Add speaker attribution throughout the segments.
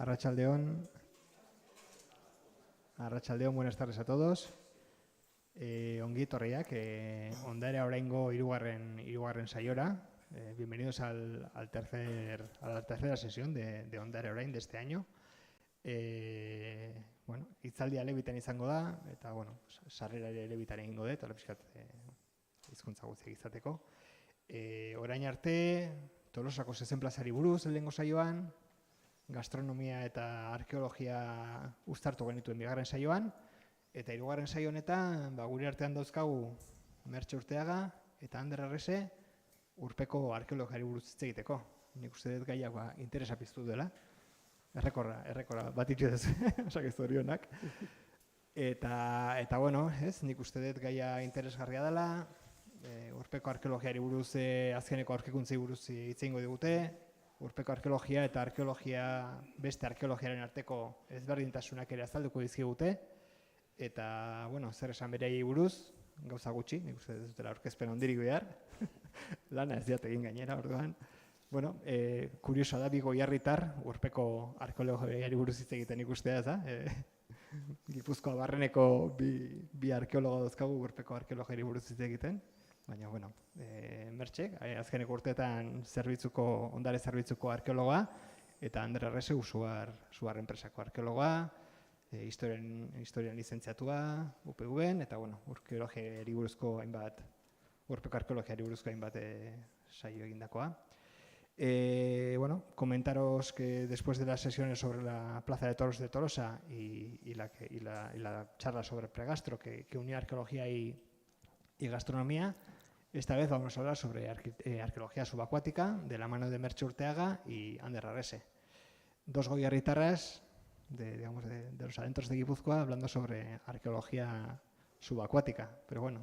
Speaker 1: Arratsaldeon. Arratsaldeon, buenas tardes a todos. Ongi etorriak, Ondarea oraingo hirugarren saiora. Bienvenidos a la tercera sesión de Ondarea orain de este año. Bueno, hitzaldia elebitan izango da, eta bueno, sarrera ere elebitan egingo dut, eta pixkat hizkuntza guztiak izateko. Orain arte, Tolosako zezen plazari buruz, lehengo saioan, gastronomia eta arkeologia uztartu genituen bigarren saioan, eta hirugarren saio honetan, gure artean dauzkagu Mertxe Urteaga eta Ander Arrese Urpeko arkeologiari buruz hitz egiteko. Nik uste dut gaiak interesa piztu dela. Errekorra bat itxu ez, osak ez zorionak. Eta bueno, nik uste dut gaia interesgarria dela, Urpeko arkeologiari buruz, azkeneko aurkikuntzei buruz hitz egingo digute, Urpeko arkeologia eta beste arkeologiaren arteko ezberdintasunak ere azalduko dizkigute, eta, bueno, zer esan beraiei buruz, gauza gutxi, nik uste dut dutela aurkezpen ondirik behar, lana ez diat egin gainera, orduan. Bueno, kuriosoa da, bi goierritar, Urpeko arkeologiari buruz hitz egiten ikustea, ez da? Gipuzkoa barreneko bi arkeologo dauzkagu Urpeko arkeologiari buruz hitz egiten, baina, bueno, Mertxek, azkeneko urteetan ondare zerbitzuko arkeologoa, eta Ander Arrese Suar enpresako arkeologoa, historian lizentziatua, UPV-en, eta, bueno, Urpeko arkeologiari buruzko hainbat saio egindakoa. Bueno, comentaros que después de las sesiones sobre la Plaza de Toros de Tolosa y la charla sobre pregastro que unía arqueología y gastronomía, esta vez vamos a hablar sobre arqueología subacuática de la mano de Mertxe Urteaga y Ander Arrese. Dos goierritarras de los adentros de Guipúzcoa hablando sobre arqueología subacuática, pero bueno,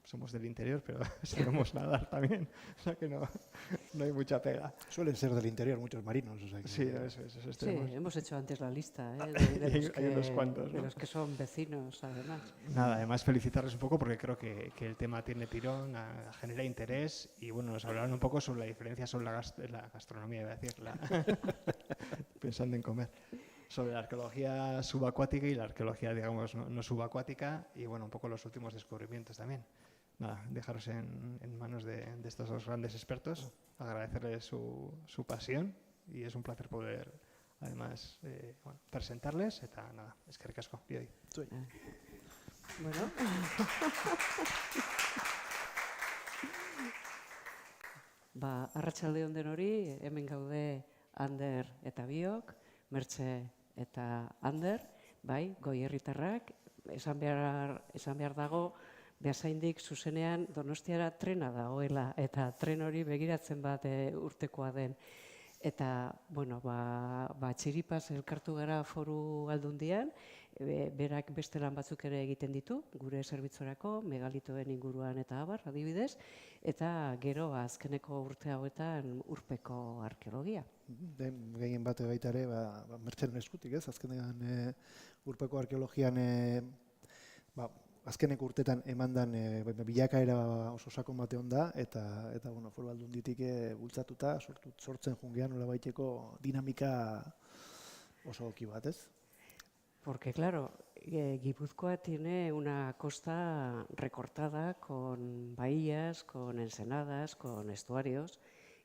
Speaker 1: somos del interior, pero sabemos nadar también, o sea que no hay mucha pega.
Speaker 2: Suelen ser del interior muchos marinos. O sea que...
Speaker 1: Sí, eso
Speaker 3: sí, hemos hecho antes la lista
Speaker 1: hay unos cuantos, ¿no?
Speaker 3: De los que son vecinos, además.
Speaker 1: Nada, además felicitarles un poco porque creo que el tema tiene tirón, genera interés y bueno, nos hablaron un poco sobre la diferencia sobre la gastronomía, iba a decir, pensando en comer. Sobre la arqueología subacuática y la arqueología, digamos, no subacuática y bueno, un poco los últimos descubrimientos también. Nada, dejaros en manos de estos dos grandes expertos, agradecerles su pasión y es un placer poder, además, presentarles. Eta nada, eskerrik asko, bioi.
Speaker 3: Bueno. Arratsaldeon denori, hemen gaude Ander eta biok, Mertxe eta Ander, bai, goierritarrak, esan behar dago, Beasaindik zuzenean Donostiara trena dagoela eta tren hori begiratzen bat urtekoa den. Eta, bueno, txiripaz elkartu gara Foru Aldundian, berak beste lan batzuk ere egiten ditu, gure zerbitzorako, megalitoen inguruan eta abar, adibidez, eta gero azkeneko urte hauetan Urpeko arkeologia.
Speaker 2: Gehien bate baita ere, Mertxeren eskutik ez, azkenean Urpeko arkeologian, azkeneko urtetan emandan bilakaera oso sakon bate onda eta bueno, Foru Aldunditik bultzatuta sortzen jungean nola baiteko dinamika oso oki bat, ez?
Speaker 3: Porque claro, Guipúzcoa tiene una costa recortada con bahías, con ensenadas, con estuarios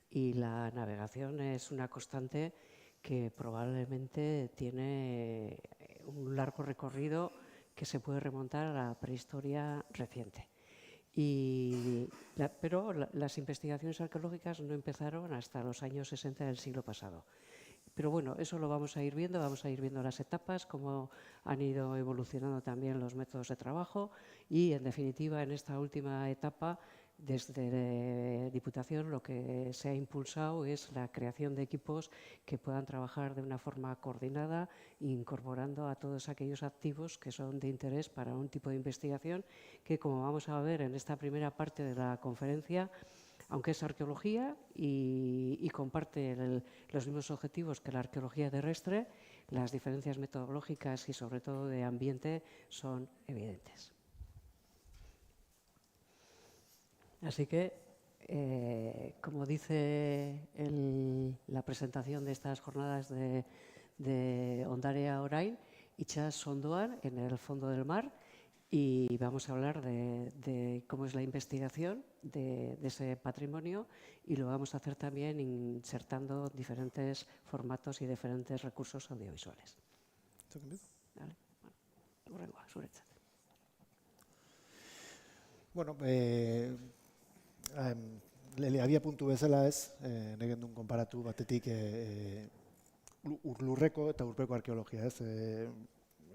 Speaker 3: y la navegación es una constante que probablemente tiene un largo recorrido que se puede remontar a la prehistoria reciente. Pero las investigaciones arqueológicas no empezaron hasta los años 60 del siglo pasado. Pero bueno, eso lo vamos a ir viendo las etapas, cómo han ido evolucionando también los métodos de trabajo y, en definitiva, en esta última etapa, desde Diputación lo que se ha impulsado es la creación de equipos que puedan trabajar de una forma coordinada, incorporando a todos aquellos activos que son de interés para un tipo de investigación que, como vamos a ver en esta primera parte de la conferencia, aunque es arqueología y comparte los mismos objetivos que la arqueología terrestre, las diferencias metodológicas y sobre todo de ambiente son evidentes. Así que, como dice la presentación de estas jornadas de de Ondarea Orain, itsas hondoan, en el fondo del mar, y vamos a hablar de cómo es la investigación de ese patrimonio, y lo vamos a hacer también insertando diferentes formatos y diferentes recursos audiovisuales. Vale. Bueno, hurrengoa, zuretzat.
Speaker 2: Bueno, abia puntu bezala ez, negen duen konparatu batetik lurreko eta urpeko arkeologia, ez?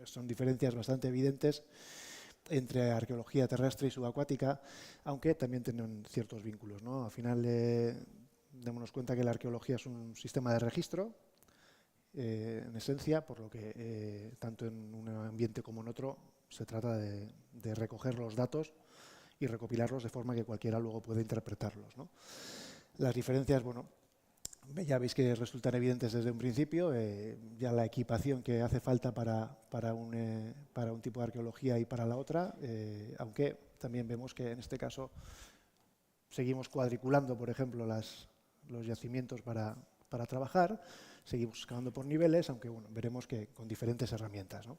Speaker 2: Son diferencias bastante evidentes entre arqueología terrestre y subacuática, aunque también tienen ciertos vínculos, ¿no? Al final, démonos cuenta que la arqueología es un sistema de registro, en esencia, por lo que tanto en un ambiente como en otro se trata de recoger los datos y recopilarlos de forma que cualquiera luego pueda interpretarlos, ¿no? Las diferencias, bueno, ya veis que resultan evidentes desde un principio. Ya la equipación que hace falta para un tipo de arqueología y para la otra, aunque también vemos que en este caso seguimos cuadriculando, por ejemplo, los yacimientos para trabajar, seguimos excavando por niveles, aunque bueno, veremos que con diferentes herramientas, ¿no?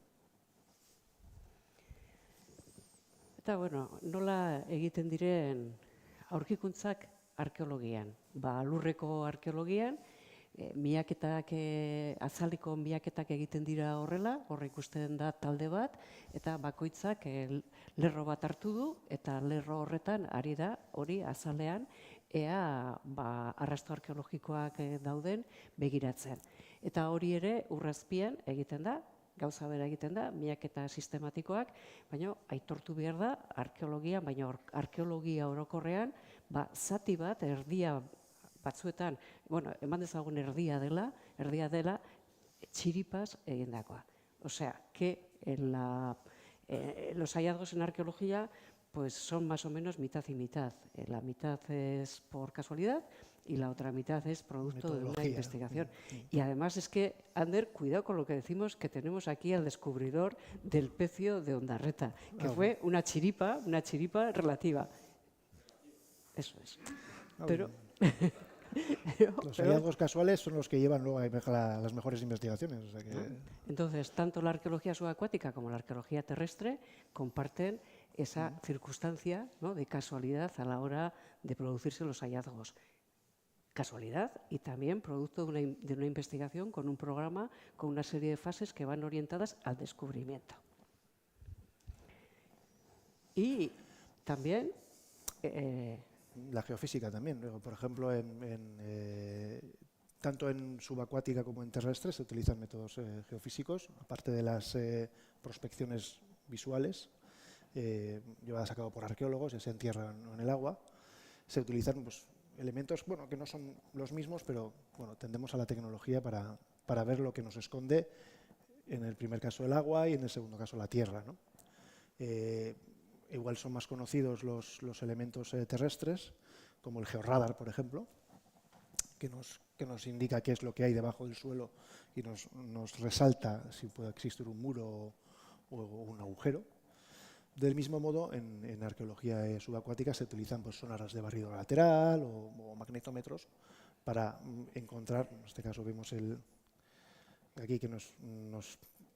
Speaker 3: Eta, bueno, nola egiten diren aurkikuntzak arkeologian? Lurreko arkeologian, azaliko miaketak egiten dira horrela, horre ikusten da talde bat, eta bakoitzak lerro bat hartu du, eta lerro horretan ari da hori azalean, ea arrasto arkeologikoak dauden begiratzen. Eta hori ere urrazpian egiten da, gauza bera egiten da, miaketa sistematikoak, baina aitortu behar da arkeologian, baina arkeologia orokorrean, zati bat, erdia batzuetan, bueno, eman dezagun erdia dela, txiripaz egindakoa. Osea, que los hallazgos en arqueología pues son más o menos mitad y mitad. La mitad es por casualidad y la otra mitad es producto de una investigación. Y además es que, Ander, cuidado con lo que decimos, que tenemos aquí al descubridor del pecio de Ondarreta, que fue una chiripa relativa. Eso es. Pero
Speaker 2: los hallazgos casuales son los que llevan luego a las mejores investigaciones. O sea que...
Speaker 3: Entonces, tanto la arqueología subacuática como la arqueología terrestre comparten esa circunstancia, ¿no?, de casualidad a la hora de producirse los hallazgos. Casualidad y también producto de una investigación con un programa, con una serie de fases que van orientadas al descubrimiento. Y también...
Speaker 2: la geofísica también. Por ejemplo, tanto en subacuática como en terrestre se utilizan métodos geofísicos, aparte de las prospecciones visuales llevadas a cabo por arqueólogos, ya sea en tierra o en el agua. Se utilizan pues, elementos que no son los mismos, pero bueno, tendemos a la tecnología para ver lo que nos esconde, en el primer caso el agua y en el segundo caso la tierra, ¿no? Igual son más conocidos los elementos terrestres, como el georradar, por ejemplo, que nos indica qué es lo que hay debajo del suelo y nos resalta si puede existir un muro o un agujero. Del mismo modo, en arqueología subacuática se utilizan pues, sonaras de barrido lateral o magnetómetros para encontrar, en este caso vemos aquí que nos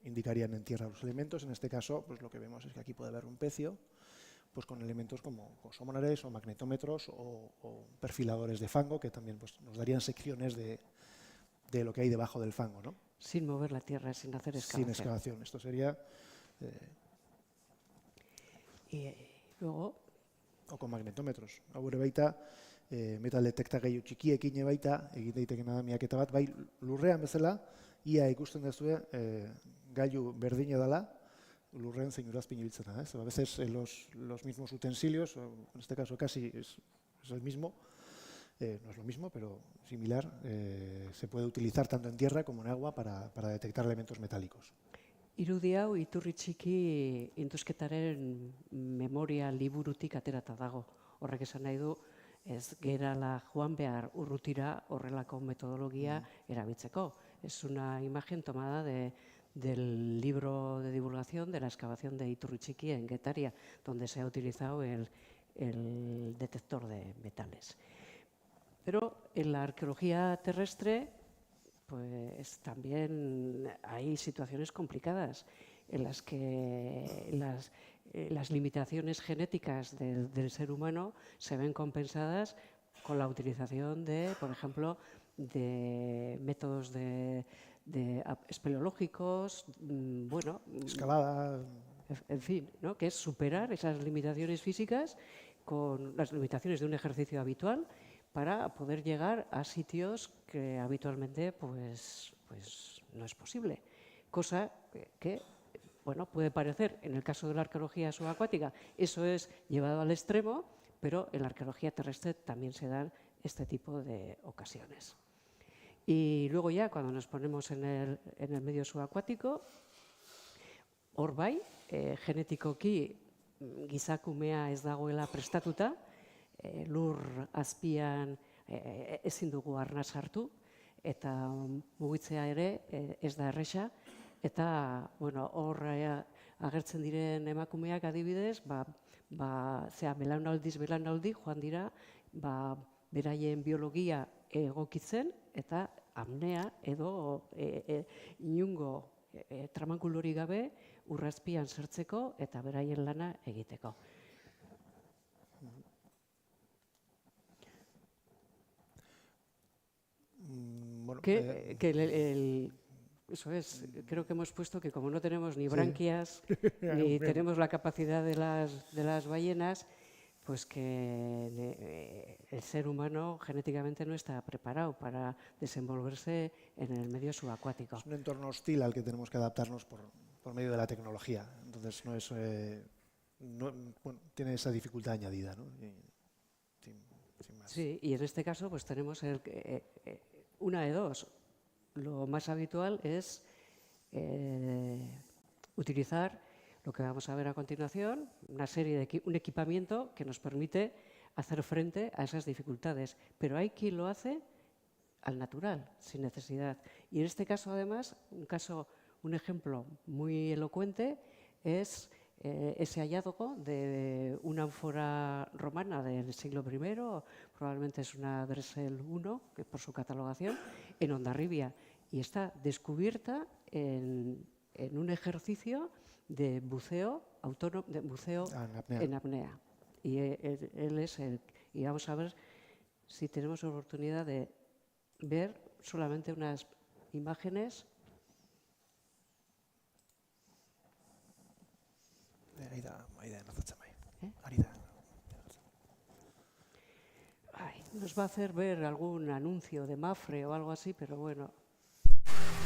Speaker 2: indicarían en tierra los elementos. En este caso, pues lo que vemos es que aquí puede haber un pecio, pues con elementos como sonares o magnetómetros o perfiladores de fango, que también pues, nos darían secciones de lo que hay debajo del fango, ¿no?
Speaker 3: Sin mover la tierra, sin hacer excavación.
Speaker 2: Sin excavación. Esto sería...
Speaker 3: y luego...
Speaker 2: O con magnetómetros. Hau ere baita, metal detektagailu txikiekin baita, egin daitekena da miaketa bat, bai lurrean bezala, ia ikusten duzue gailu berdina dela, lurrean zein urazpin ibiltzen da. A veces los mismos utensilios, en este caso casi es el mismo, no es lo mismo, pero similar, se puede utilizar tanto en tierra como en agua para detectar elementos metálicos.
Speaker 3: Irudi hau iturri txiki indusketaren memoria liburutik aterata dago. Horrek esan nahi du, ez gerala joan behar urrutira horrelako metodologia erabiltzeko. Es una imagen tomada del libro de divulgación de la excavación de Iturri Txiki en Getaria, donde se ha utilizado el detector de metales. Pero en la arqueología terrestre pues también hay situaciones complicadas en las que las limitaciones genéticas del ser humano se ven compensadas con la utilización de, por ejemplo, de métodos espeleológicos, bueno,
Speaker 2: Escalada.
Speaker 3: en fin, ¿no? Que es superar esas limitaciones físicas con las limitaciones de un ejercicio habitual para poder llegar a sitios que habitualmente pues no es posible. Cosa que bueno, puede parecer, en el caso de la arqueología subacuática, eso es llevado al extremo, pero en la arqueología terrestre también se dan este tipo de ocasiones. Y luego ya, cuando nos ponemos en el medio subacuático, hor bai, genetikoki gizakumea ez dagoela prestatuta, lur azpian ezin dugu arnas hartu, eta mugitzea ere ez da erresa, eta bueno, hor agertzen diren emakumeak adibidez, belaunaldi joan dira, beraien biologia egokitzen, eta apnea edo inungo tramankulori gabe urrazpian sartzeko eta beraien lana egiteko.
Speaker 2: Bueno,
Speaker 3: eso es, creo que hemos puesto que como no tenemos ni branquias, ni tenemos la capacidad de las ballenas, pues que el ser humano genéticamente no está preparado para desenvolverse en el medio subacuático.
Speaker 2: Es un entorno hostil al que tenemos que adaptarnos por medio de la tecnología. Entonces no es, bueno, tiene esa dificultad añadida, ¿no? Sin más.
Speaker 3: Sí, y en este caso pues tenemos una de dos. Lo más habitual es utilizar lo que vamos a ver a continuación, un equipamiento que nos permite hacer frente a esas dificultades. Pero hay quien lo hace al natural, sin necesidad. Y en este caso, además, un ejemplo muy elocuente es ese hallazgo de una ánfora romana del siglo I, probablemente es una Dressel I, que por su catalogación, en Hondarribia. Y está descubierta en un ejercicio de buceo autónomo, de buceo en apnea. Y él es y vamos a ver si tenemos oportunidad de ver solamente unas imágenes. Nos va a hacer ver algún anuncio de Mafre o algo así, pero bueno.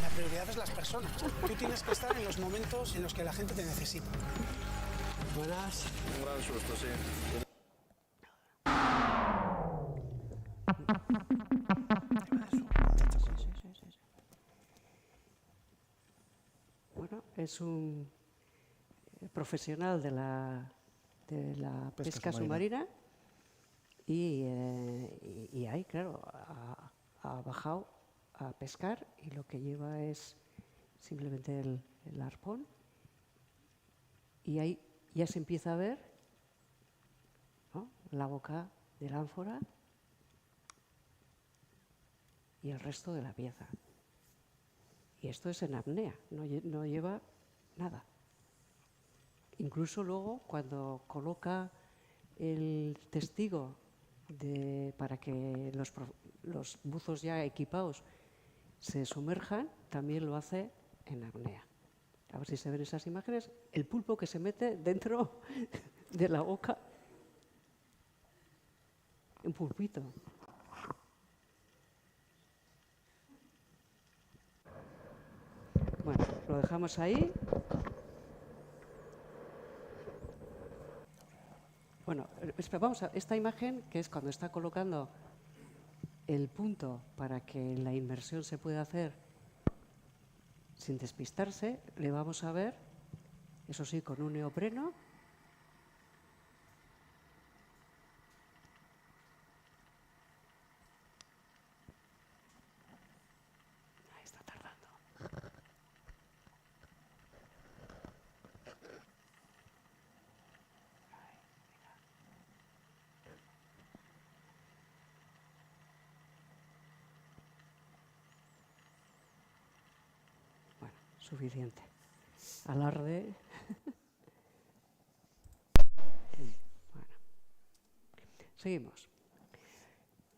Speaker 4: La prioridad es las personas. Tú tienes que estar en los momentos en los que la gente te necesita. Buenas.
Speaker 5: Un gran susto, sí.
Speaker 3: Bueno, es un profesional de la pesca submarina y ahí, claro, ha bajado a pescar y lo que lleva es simplemente el arpón y ahí ya se empieza a ver, ¿no?, la boca de la ánfora y el resto de la pieza. Y esto es en apnea, no lleva nada. Incluso luego, cuando coloca el testigo para que los buzos ya equipados se sumerjan, también lo hace en apnea. A ver si se ven esas imágenes. El pulpo que se mete dentro de la boca. Un pulpito. Bueno, lo dejamos ahí. Bueno, vamos a esta imagen, que es cuando está colocando el punto para que la inmersión se pueda hacer sin despistarse, le vamos a ver, eso sí, con un neopreno. Ahí está tardando. suficiente. Alarde. Bueno. Seguimos.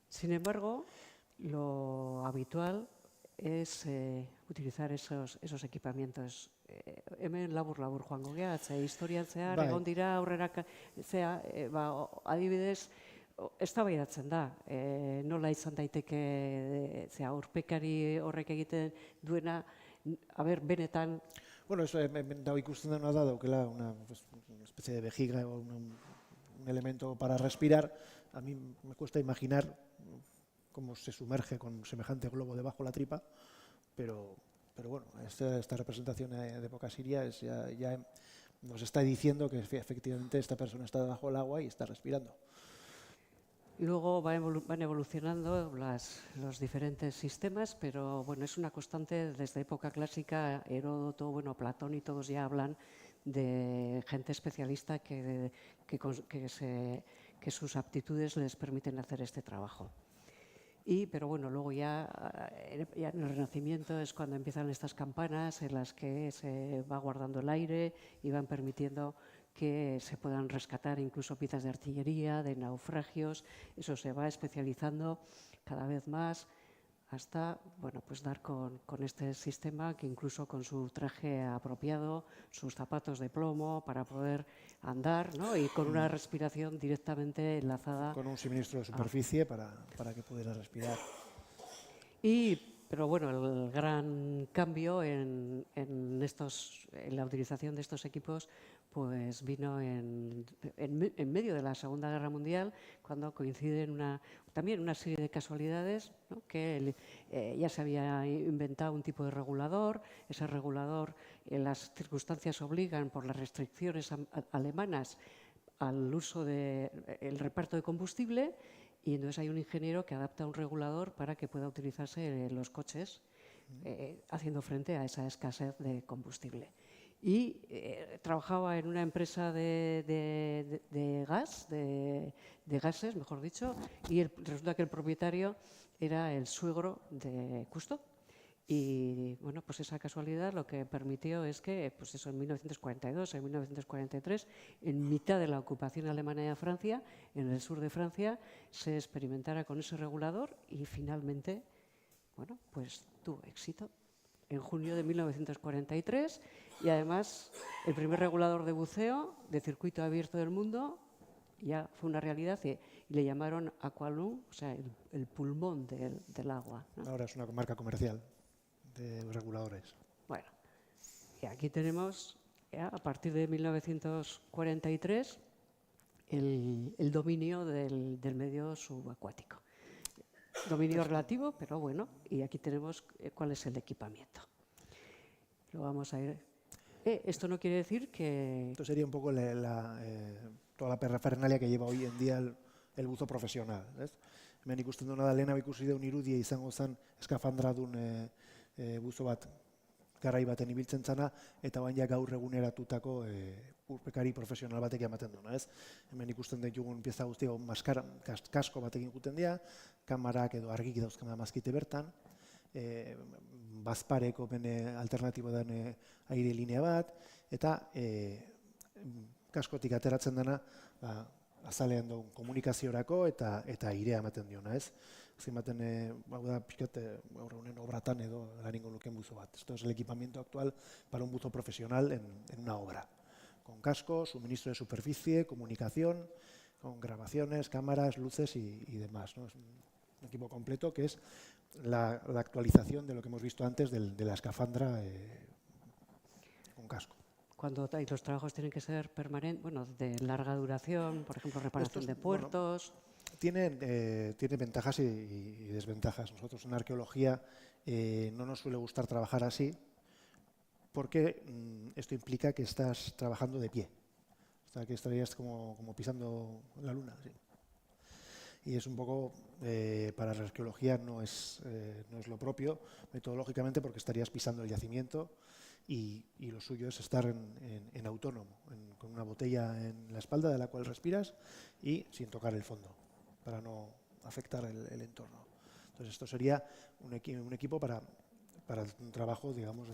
Speaker 3: Sin embargo, lo habitual es utilizar esos equipamientos. Hemen labur joango gea, historian zehar, egon dira aurrera, adibidez, eztabaidatzen da, nola izan daiteke urpekari horrek egiten duena, benetan.
Speaker 2: Bueno, eso dago ikusten dena da, daukela una especie de vejiga o un elemento para respirar. A mí me cuesta imaginar cómo se sumerge con semejante globo debajo de la tripa, pero bueno, esta representación de época siria ya nos está diciendo que efectivamente esta persona está debajo del agua y está respirando.
Speaker 3: Luego van evolucionando los diferentes sistemas, pero bueno, es una constante desde época clásica. Heródoto, Platón y todos ya hablan de gente especialista que sus aptitudes les permiten hacer este trabajo. Pero bueno, luego ya en el Renacimiento es cuando empiezan estas campanas en las que se va guardando el aire y van permitiendo que se puedan rescatar incluso piezas de artillería, de naufragios. Eso se va especializando cada vez más hasta dar con este sistema que incluso con su traje apropiado, sus zapatos de plomo para poder andar, ¿no? Y con una respiración directamente enlazada.
Speaker 2: Con un suministro de superficie para que pudiera respirar.
Speaker 3: Pero bueno, el gran cambio en la utilización de estos equipos pues vino en medio de la Segunda Guerra Mundial, cuando coinciden también una serie de casualidades, ¿no? Que ya se había inventado un tipo de regulador. Ese regulador, las circunstancias obligan por las restricciones alemanas al uso del reparto de combustible, y entonces hay un ingeniero que adapta un regulador para que pueda utilizarse en los coches, haciendo frente a esa escasez de combustible. Y trabajaba en una empresa de gases, mejor dicho, y resulta que el propietario era el suegro de Cousteau. Y bueno, pues esa casualidad lo que permitió es que, pues eso, en 1942, en 1943, en mitad de la ocupación alemana de Francia, en el sur de Francia, se experimentara con ese regulador y finalmente, bueno, pues tuvo éxito. En junio de 1943, y además el primer regulador de buceo de circuito abierto del mundo ya fue una realidad, y le llamaron Aqualung, o sea, el pulmón del agua, ¿no?
Speaker 2: Ahora es una marca comercial de reguladores.
Speaker 3: Bueno, y aquí tenemos, ya, a partir de 1943, el dominio del medio subacuático. Dominio relativo, pero bueno, y aquí tenemos cuál es el equipamiento. Lo vamos a ir. Esto no quiere decir que...
Speaker 2: Esto sería un poco toda la parafernalia que lleva hoy en día el buzo profesional. Hemen ikusten duena da, lehenago ikusi deun irudia izango zen eskafandradun buzo bat garai baten ibiltzen zana, eta bain ja gaur eguneratutako urpekari profesional batek ematen duena. Hemen ikusten ditugun pieza guztiak maskara, kasko batekin guten dira, kamarak edo argik dauzkana mazkite bertan, bazpareko alternatibo den aire linea bat, eta kaskotik ateratzen dena azalean duen komunikaziorako eta airea ematen diona, ez? Azken baten, da pixkat, gaur egunen obratan edo laningo luken buzo bat. Esto es el equipamiento actual para un buzo profesional en una obra. Con casco, suministro de superficie, comunicación, con grabaciones, cámaras, luces y demás, ¿no? Es un equipo completo que es la actualización de lo que hemos visto antes de la escafandra con casco.
Speaker 3: Cuando los trabajos tienen que ser permanentes, bueno, de larga duración, por ejemplo, reparación de puertos.
Speaker 2: Bueno, tiene ventajas y desventajas. Nosotros en arqueología no nos suele gustar trabajar así, porque esto implica que estás trabajando de pie. O sea, que estarías como pisando la luna. ¿Sí? Y es un poco, para la arqueología no es lo propio, metodológicamente, porque estarías pisando el yacimiento, y lo suyo es estar en autónomo, con una botella en la espalda de la cual respiras y sin tocar el fondo, para no afectar el entorno. Entonces esto sería un equipo para un trabajo, digamos,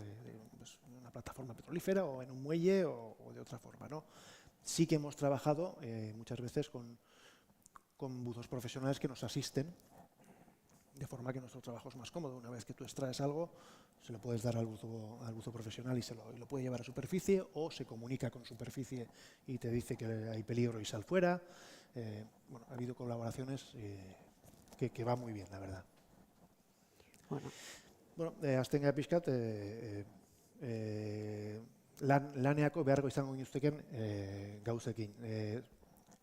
Speaker 2: pues, plataforma petrolífera o en un muelle o de otra forma, ¿no? Sí que hemos trabajado muchas veces con buzos profesionales que nos asisten, de forma que nuestro trabajo es más cómodo. Una vez que tú extraes algo, se lo puedes dar al buzo profesional y lo puede llevar a superficie, o se comunica con superficie y te dice que hay peligro y sal fuera. Bueno, ha habido colaboraciones que va muy bien, la verdad. Bueno, azten gara pixkat, laneako beharko izango ginuzteken gauzekin.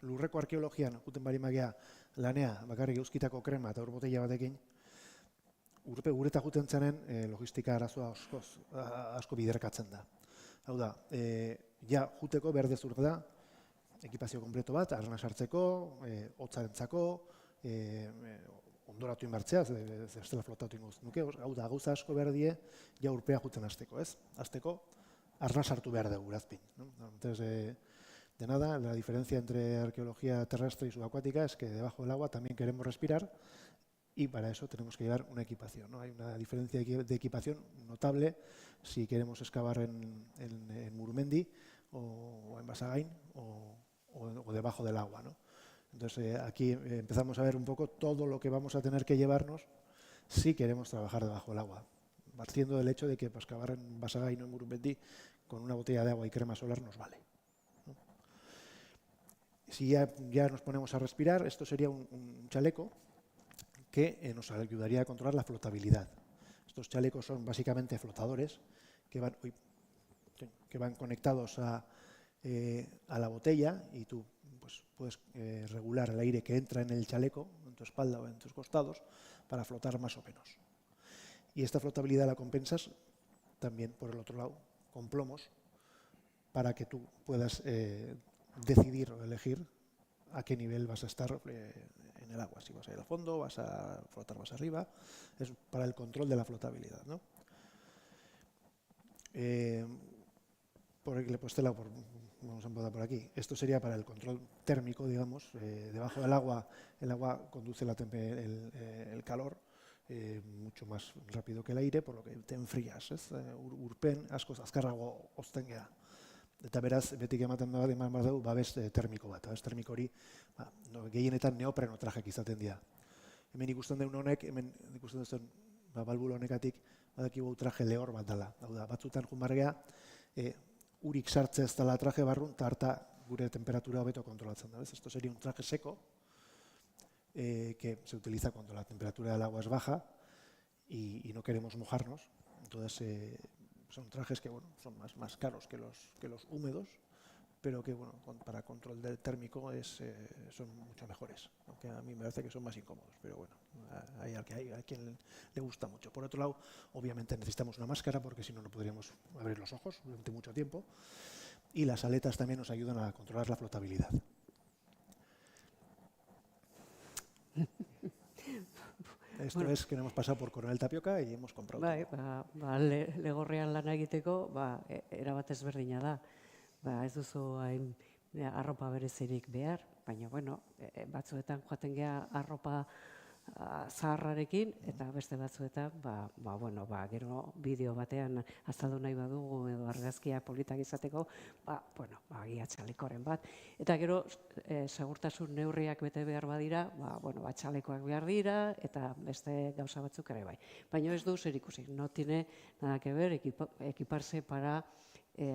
Speaker 2: Lurreko arkeologian, juten bari magia lanea, bakarrik euskitako krema eta urbotella batekin, ureta juten zenen logistika arazoa asko biderkatzen da. Hau da, ja juteko behar dezur da, ekipazio kompleto bat, arna sartzeko, hotzarentzako, ondoratu inbartzea, zestela flotatu ingo nuke, hau da, gauza asko behar die, ja urpea juten hasteko, ez? Hasteko, arna sartu behar dugu, urazpin. Entonces, de nada, la diferencia entre arqueología terrestre y subacuática es que debajo del agua también queremos respirar y para eso tenemos que llevar una equipación, ¿no? Hay una diferencia de equipación notable si queremos excavar en Murumendi o en Basagain o debajo del agua, ¿no? Entonces aquí empezamos a ver un poco todo lo que vamos a tener que llevarnos si queremos trabajar debajo del agua, partiendo del hecho de que para excavar en Basagain o en Murumendi con una botella de agua y crema solar nos vale. Si ya nos ponemos a respirar, esto sería un chaleco que nos ayudaría a controlar la flotabilidad. Estos chalecos son básicamente flotadores que van conectados a la botella y tú pues, puedes regular el aire que entra en el chaleco, en tu espalda o en tus costados, para flotar más o menos. Y esta flotabilidad la compensas también, por el otro lado, con plomos, para que tú puedas decidir o elegir a qué nivel vas a estar en el agua. Si vas a ir al fondo, vas a flotar más arriba. Es para el control de la flotabilidad, ¿no? Vamos a empezar por aquí. Esto sería para el control térmico, digamos. Debajo del agua, el agua conduce el calor mucho más rápido que el aire, por lo que te enfrías. Urpen askoz azkarrago hozten gera. Eta beraz, betik ematen da eman behar dugu babes termiko bat. Babes termiko hori gehienetan neopreno trajek izaten dira. Hemen ikusten duen honek, hemen ikusten duen balbula honekatik, badakigu traje lehor bat dela. Hau da, batzutan junbargea, urik sartze ez dela traje barrun, eta harta gure temperatura hobeto kontrolatzen da. Esto sería un traje seco, que se utiliza cuando la temperatura del agua es baja y no queremos mojarnos. Entonces, son trajes que bueno, son más caros que los húmedos, pero que bueno, para control del térmico son mucho mejores, aunque a mí me parece que son más incómodos, pero bueno, hay a quien le gusta mucho. Por otro lado, obviamente necesitamos una máscara porque si no, no podríamos abrir los ojos durante mucho tiempo, y las aletas también nos ayudan a controlar la flotabilidad. Esto es que hemos pasado por Coronel Tapioca y hemos comprado.
Speaker 3: Legorrean lan egiteko, erabat ezberdina da. Ez duzu hain arropa berezirik behar, baina bueno, batzuetan joaten gea arropa zaharrarekin eta beste batzuetan, gero bideo batean azaldu nahi badugu edo argazkia politak izateko, agia txalekoren bat. Eta gero, segurtasun neurriak bete behar badira, txalekoak behar dira eta beste gauza batzuk ere bai. Baina ez du zer ikusi, no tiene nada que ver equiparse para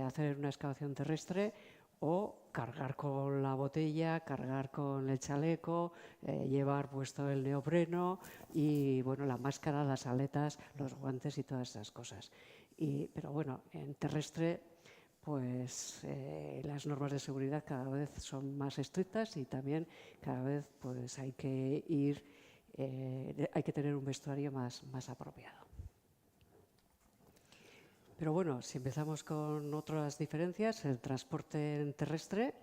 Speaker 3: hacer una excavación terrestre o cargar con la botella, cargar con el chaleco, llevar puesto el neopreno y bueno, la máscara, las aletas, los guantes y todas esas cosas. Pero bueno, en terrestre pues las normas de seguridad cada vez son más estrictas y también cada vez pues hay que tener un vestuario más apropiado. Pero bueno, si empezamos con otras diferencias, el transporte en terrestre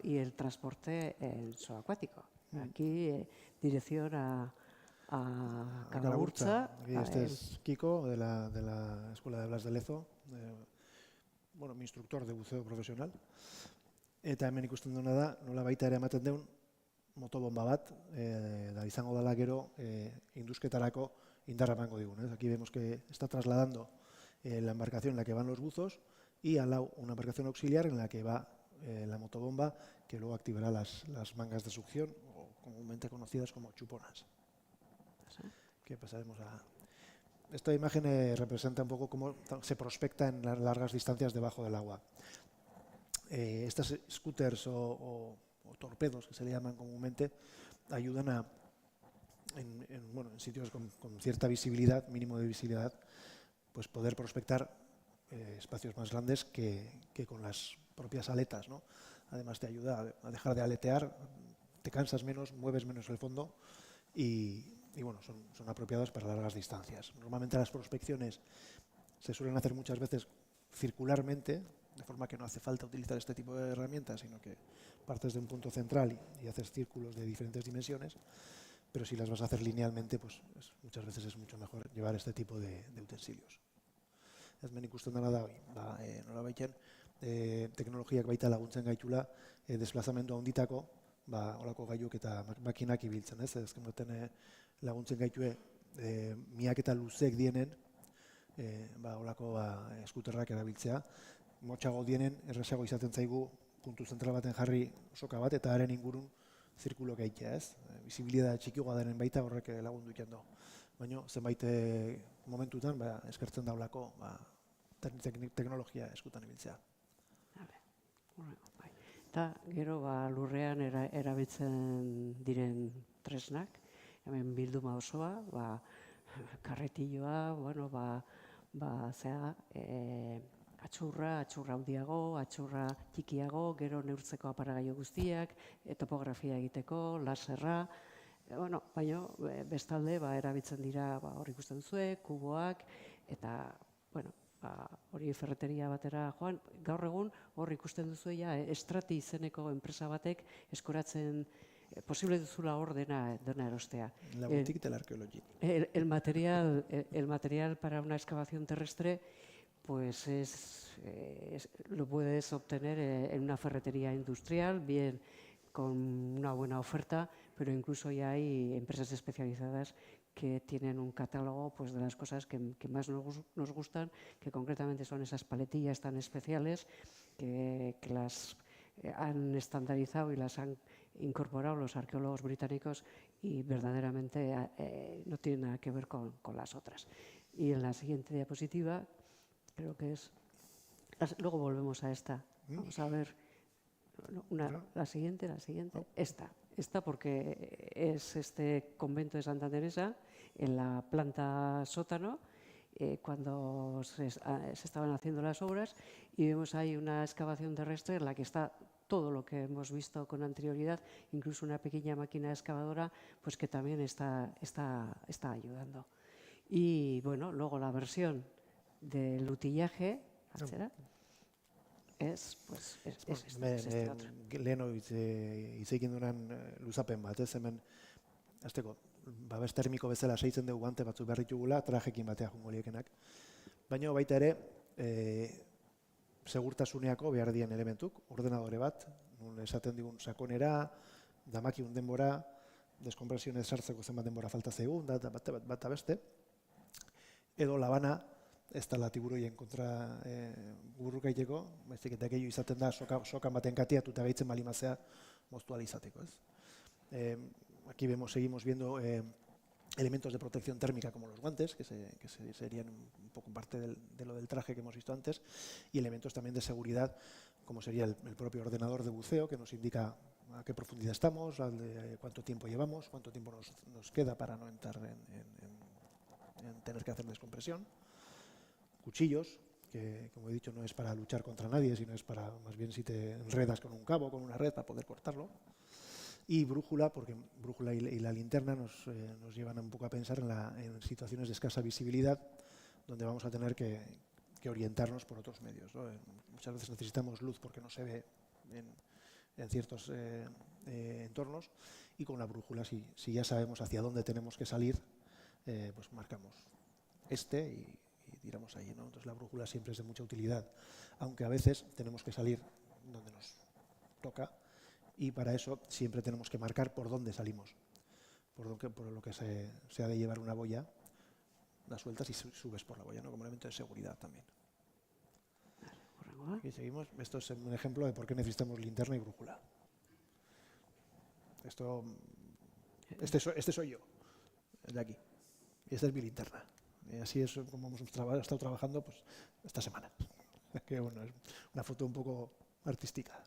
Speaker 3: y el transporte en subacuático. Aquí, dirección a Calaburtza.
Speaker 2: Este es Kiko, de la Escuela de Blas de Lezo, mi instructor de buceo profesional. Eta hemen ikusten duena da, nola baita ere ematen deun, motobomba bat, da izango dela gero indusketarako indarra emango digun. Aquí vemos que está trasladando la embarcación en la que van los buzos y al lado una embarcación auxiliar en la que va la motobomba, que luego activará las mangas de succión, o comúnmente conocidas como chuponas. Que pasaremos a... Esta imagen representa un poco cómo se prospecta en las largas distancias debajo del agua. Estas scooters o torpedos, que se le llaman comúnmente, ayudan en sitios con cierta visibilidad, mínimo de visibilidad, pues poder prospectar espacios más grandes que con las propias aletas, ¿no? Además te ayuda a dejar de aletear, te cansas menos, mueves menos el fondo y bueno, son apropiadas para largas distancias. Normalmente las prospecciones se suelen hacer muchas veces circularmente, de forma que no hace falta utilizar este tipo de herramientas, sino que partes de un punto central y haces círculos de diferentes dimensiones, pero si las vas a hacer linealmente, pues muchas veces es mucho mejor llevar este tipo de utensilios. Hemen ikusten dena da, nolabaiten, teknologiak baita laguntzen gaitula desplazamendu handitako, olako gailuk eta makinak ibiltzen, ez? Ezken baten laguntzen gaitue miak eta luzek dienen, olako eskuterrak erabiltzea. Motxago dienen, errezago izaten zaigu puntu zentral baten jarri soka bat eta haren ingurun zirkulo egitea, ez? Bisibilidade txikiagoa denen baita horrek lagundu egiten du. Baina zenbait momentutan eskertzen daulako teknologia eskutan ibiltzea.
Speaker 3: Eta gero lurrean erabiltzen diren tresnak, hemen bilduma osoa, karretilloa, atxurra handiago, atxurra txikiago, gero neurtzeko aparagailu guztiak, topografia egiteko, laserra, baina bestalde erabiltzen dira hor ikusten duzue, kuboak, eta hori ferreteria batera joan, gaur egun hor ikusten duzu Estrati izeneko enpresa batek eskuratzen posible duzula hor dena erostea.
Speaker 2: La boutique de la arqueología.
Speaker 3: El material para una excavación terrestre pues lo puedes obtener en una ferretería industrial, bien con una buena oferta, pero incluso ya hay empresas especializadas que tienen un catálogo pues, de las cosas que más nos gustan, que concretamente son esas paletillas tan especiales que las han estandarizado y las han incorporado los arqueólogos británicos y verdaderamente no tienen nada que ver con las otras. Y en la siguiente diapositiva, creo que es... Luego volvemos a esta. Vamos a ver la siguiente, esta porque es este convento de Santa Teresa en la planta sótano cuando se estaban haciendo las obras y vemos ahí una excavación terrestre en la que está todo lo que hemos visto con anterioridad, incluso una pequeña máquina excavadora pues que también está ayudando. Y bueno, luego la versión del utillaje, es este otro.
Speaker 2: Leheno hitz egin duran luzapen bat, ez hemen, azteko, babes termiko bezala seitzen dugu guante batzuk behar ditugula, trajekin batea jungo liekenak. Baina baita ere, segurtasuneako behar dien elementuk, ordenadore bat, nun esaten digun sakonera, damakiun denbora, deskompresionez sartzeko zenbat denbora falta zaigun, bat beste, edo labana, ez da tiburoien kontra burruka egiteko, baizik eta gehiago izaten da sokan baten katiatu eta gehitzen balimazea moztu ahal izateko. Aquí seguimos viendo elementos de protección térmica como los guantes, que serían un poco parte de lo del traje que hemos visto antes, y elementos también de seguridad, como sería el propio ordenador de buceo, que nos indica a qué profundidad estamos, cuánto tiempo llevamos, cuánto tiempo nos queda para no entrar en tener que hacer descompresión. Cuchillos, que como he dicho no es para luchar contra nadie, sino es para más bien si te enredas con un cabo, con una red para poder cortarlo. Y brújula, porque brújula y la linterna nos llevan un poco a pensar en situaciones de escasa visibilidad, donde vamos a tener que orientarnos por otros medios, ¿no? Muchas veces necesitamos luz porque no se ve en ciertos entornos, y con la brújula, si ya sabemos hacia dónde tenemos que salir, pues marcamos y tiramos ahí, ¿no? Entonces la brújula siempre es de mucha utilidad, aunque a veces tenemos que salir donde nos toca, y para eso siempre tenemos que marcar por dónde salimos, por lo que se ha de llevar una boya das sueltas y subes por la boya, ¿no? Como elemento de seguridad también.
Speaker 3: Hurrengoa.
Speaker 2: Aquí seguimos. Esto es un ejemplo de por qué necesitamos linterna y brújula. Este soy yo, el de aquí. Y esta es mi linterna. Y así es como hemos estado trabajando pues, esta semana. Que bueno, es una foto un poco artística.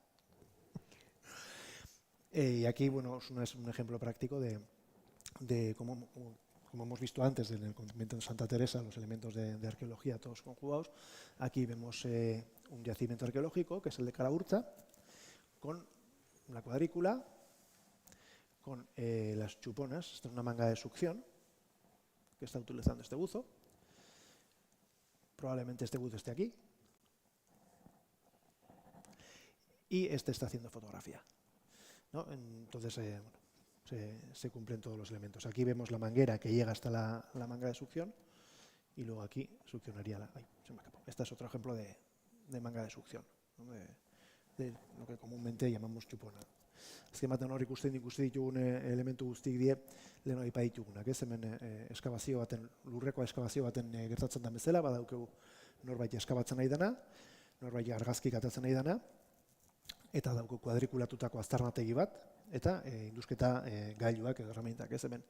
Speaker 2: Y aquí bueno, es un ejemplo práctico de cómo, como hemos visto antes en el convento de Santa Teresa, los elementos de arqueología todos conjugados. Aquí vemos un yacimiento arqueológico, que es el de Calahurza, con una cuadrícula, con las chuponas. Esta es una manga de succión que está utilizando este buzo. Probablemente este buzo esté aquí. Y este está haciendo fotografía, ¿no? Entonces, se cumplen todos los elementos. Aquí vemos la manguera que llega hasta la manga de succión y luego aquí succionaría la... Ay, se me escapó. Este es otro ejemplo de manga de succión, ¿no? De lo que comúnmente llamamos chupona. Azken hor ikusten ditugun elementu guztik die lehen aipa ditugunak, ez? Hemen eskabazio baten, lurreko eskabazio baten gertatzen da bezala, badaukegu norbait eskabatzen nahi dana, norbait argazkik atatzen nahi dana, eta dauko kuadrikulatutako aztarnategi bat, eta indusketa gailuak edo herramientak, ez? Hemen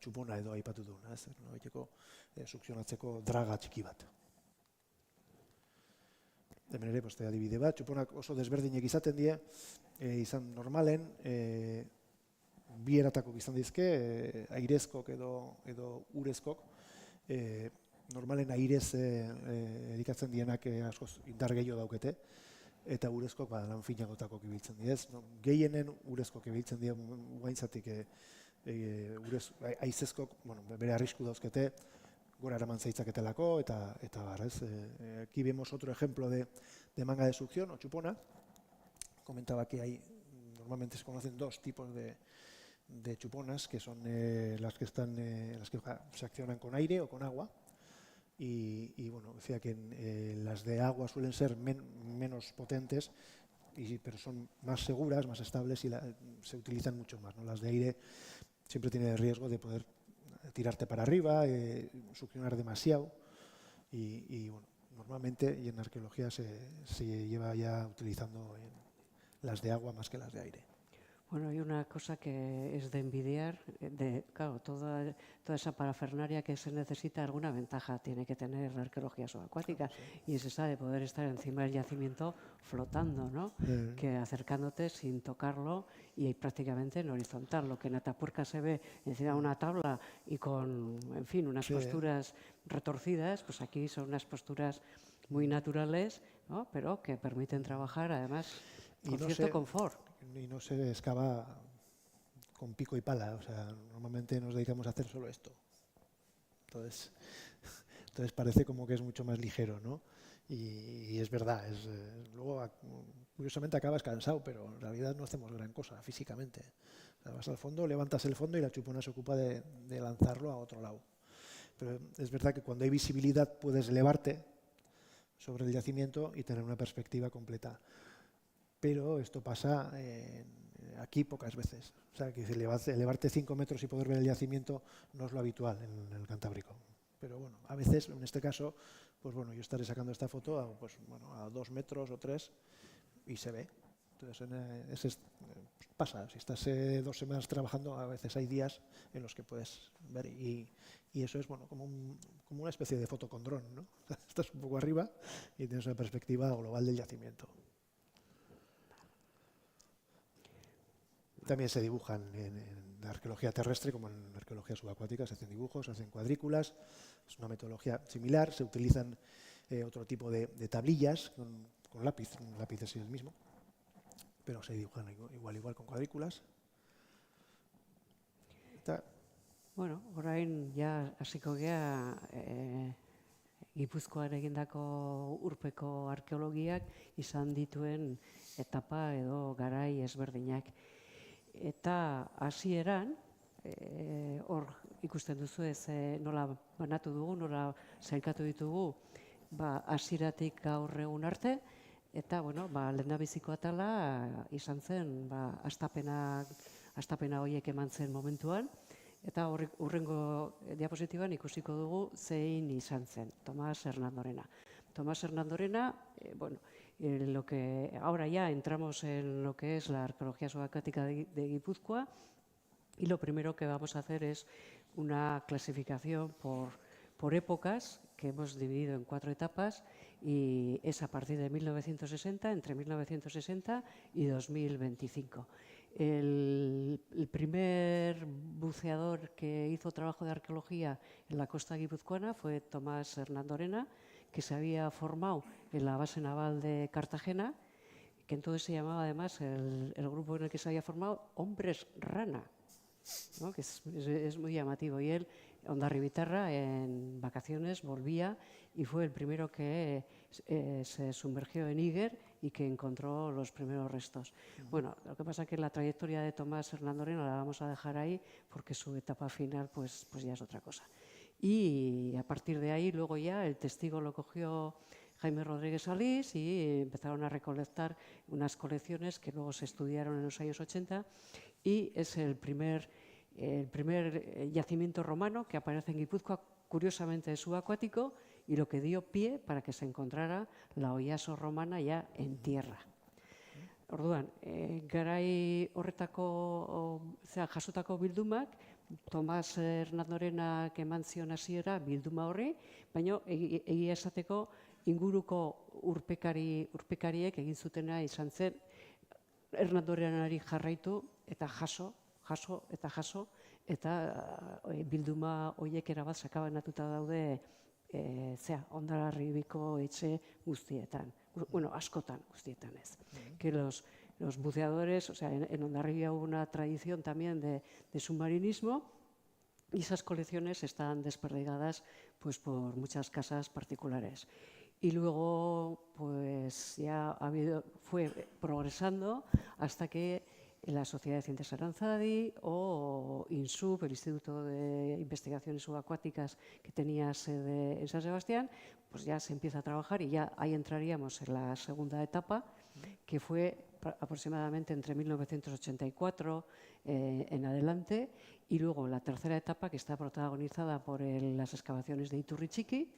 Speaker 2: txupona edo aipatu duguna, ez? Norbaiteko sukzionatzeko draga txiki bat. Hemen ere, adibide bat, txuponak oso desberdinek izaten die, izan normalen, bi eratakok izan dizke, airezkok edo urezkok, normalen airez erikatzen dienak askoz indar gehiago daukete, eta urezkok lan finagotakok ibiltzen diez. Gehienen urezkok ibiltzen die guaintzatik aizezkok bere arrisku dauzkete, gora eraman zaitzaketelako, eta barrez. Aquí vemos otro ejemplo de manga de succión o chupona. Comentaba que normalmente se conocen dos tipos de chuponas, que son las que se accionan con aire o con agua. Y bueno, decía que las de agua suelen ser menos potentes, pero son más seguras, más estables y se utilizan mucho más, ¿no? Las de aire siempre tienen el riesgo de poder tirarte para arriba, succionar demasiado y bueno, normalmente y en arqueología se lleva ya utilizando las de agua más que las de aire.
Speaker 3: Bueno, hay una cosa que es de envidiar, claro, toda esa parafernalia que se necesita, alguna ventaja tiene que tener la arqueología subacuática, sí. Y es esa de poder estar encima del yacimiento flotando, ¿no? Que acercándote sin tocarlo y prácticamente en horizontal. Lo que en Atapuerca se ve encima de una tabla y con, en fin, unas posturas retorcidas, pues aquí son unas posturas muy naturales, ¿no? Pero que permiten trabajar además con cierto confort.
Speaker 2: Y no se excava con pico y pala, o sea, normalmente nos dedicamos a hacer solo esto. Entonces parece como que es mucho más ligero, ¿no? Y es verdad, luego curiosamente acabas cansado, pero en realidad no hacemos gran cosa físicamente. O sea, vas al fondo, levantas el fondo y la chupona se ocupa de lanzarlo a otro lado. Pero es verdad que cuando hay visibilidad puedes elevarte sobre el yacimiento y tener una perspectiva completa. Pero esto pasa aquí pocas veces. O sea, que elevarte 5 metros y poder ver el yacimiento no es lo habitual en el Cantábrico. Pero bueno, a veces, en este caso, pues bueno, yo estaré sacando esta foto a 2 metros o 3 y se ve. Entonces, pasa. Si estás 2 semanas trabajando, a veces hay días en los que puedes ver y eso es bueno como una especie de foto con dron, ¿no? Estás un poco arriba y tienes una perspectiva global del yacimiento. También se dibujan en la arqueología terrestre como en la arqueología subacuática, se hacen dibujos, se hacen cuadrículas, es una metodología similar, se utilizan otro tipo de tablillas con lápiz, un lápiz es el mismo, pero se dibujan igual con cuadrículas.
Speaker 3: Bueno, orain ja hasiko gea Gipuzkoan egindako urpeko arkeologiak izan dituen etapa edo garai ezberdinak. Eta hasieran, hor ikusten duzu ez nola banatu dugu, nola sailkatu ditugu hasieratik gaur egun arte, eta lehendabiziko atala izan zen astapena horiek eman zen momentuan, Eta hurrengo diapositiban ikusiko dugu zein izan zen, Tomas Hernandorena. Tomás Hernandorena, bueno, lo que ahora ya entramos en lo que es la arqueología subacuática de Guipúzcoa, y lo primero que vamos a hacer es una clasificación por épocas que hemos dividido en 4 etapas, y es a partir de 1960, entre 1960 y 2025. El primer buceador que hizo trabajo de arqueología en la costa guipuzcoana fue Tomás Hernandorena, que se había formado en la base naval de Cartagena, que entonces se llamaba además el grupo en el que se había formado Hombres Rana, ¿no? Que es muy llamativo. Y él, Hondarribitarra, en vacaciones volvía y fue el primero que se sumergió en Níger y que encontró los primeros restos. Bueno, lo que pasa es que la trayectoria de Tomás Hernandorena la vamos a dejar ahí porque su etapa final pues ya es otra cosa. Y a partir de ahí luego ya el testigo lo cogió Jaime Rodríguez Salís y empezaron a recolectar unas colecciones que luego se estudiaron en los años 80, y es el primer yacimiento romano que aparece en Guipúzcoa, curiosamente subacuático, y lo que dio pie para que se encontrara la oiaso romana ya en tierra. Orduan, garai horretako jasotako bildumak, Tomás Hernandorenak eman zion hasiera bilduma horri, baina egia esateko inguruko urpekariek egin zutena izan zen Hernandorenari jarraitu eta jaso, eta bilduma horiek erabat sakabanatuta daude Hondarribiko etxe guztietan. Bueno, askotan guztietan ez. Que los buceadores, o sea, en Hondarribia hubo una tradición también de submarinismo, y esas colecciones están desperdigadas pues por muchas casas particulares. Y luego pues ya fue progresando hasta que la Sociedad de Ciencias Aranzadi o INSUB, el Instituto de Investigaciones Subacuáticas que tenía sede en San Sebastián, pues ya se empieza a trabajar, y ya ahí entraríamos en la segunda etapa, que fue aproximadamente entre 1984 en adelante, y luego la tercera etapa, que está protagonizada por las excavaciones de Iturrichiqui,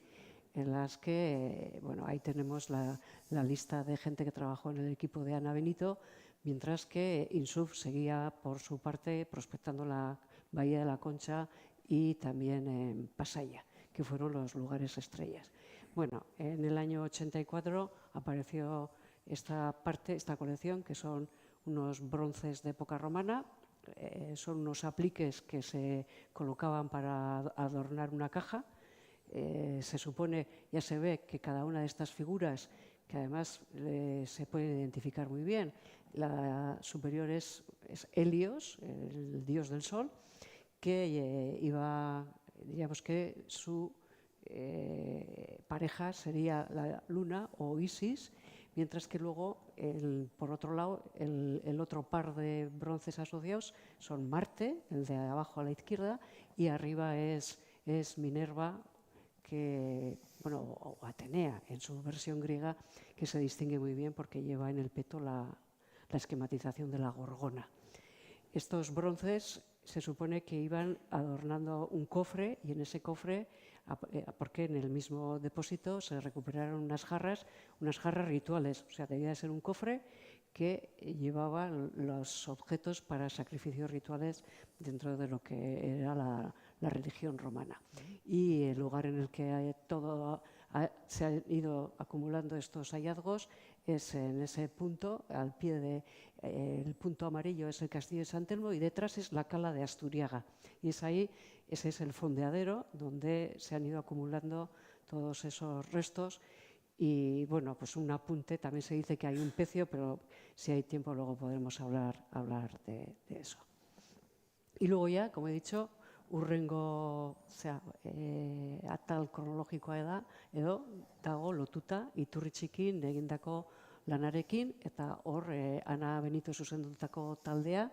Speaker 3: en las que, bueno, ahí tenemos la lista de gente que trabajó en el equipo de Ana Benito, mientras que INSUB seguía por su parte prospectando la Bahía de la Concha y también en Pasaia, que fueron los lugares estrellas. Bueno, en el año 84 apareció esta colección, que son unos bronces de época romana, son unos apliques que se colocaban para adornar una caja. Se supone, ya se ve que cada una de estas figuras, que además se puede identificar muy bien, la superior es Helios, el dios del sol, que diríamos que su pareja sería la luna o Isis, mientras que luego, por otro lado, el otro par de bronces asociados son Marte, el de abajo a la izquierda, y arriba es Minerva, o Atenea en su versión griega, que se distingue muy bien porque lleva en el peto la esquematización de la gorgona. Estos bronces se supone que iban adornando un cofre, y en ese cofre, porque en el mismo depósito se recuperaron unas jarras rituales, o sea, debía de ser un cofre que llevaba los objetos para sacrificios rituales dentro de lo que era la religión romana. Y el lugar en el que se han ido acumulando estos hallazgos es en ese punto, al pie del punto amarillo es el castillo de San Telmo, y detrás es la cala de Asturiaga. Y ese es el fondeadero donde se han ido acumulando todos esos restos. Y bueno, pues un apunte, también se dice que hay un pecio, pero si hay tiempo luego podremos hablar de eso. Y luego ya, como he dicho, hurrengo atal kronologikoa edo dago lotuta Iturritxikin egindako lanarekin, eta hor Ana Benito zuzendutako taldea,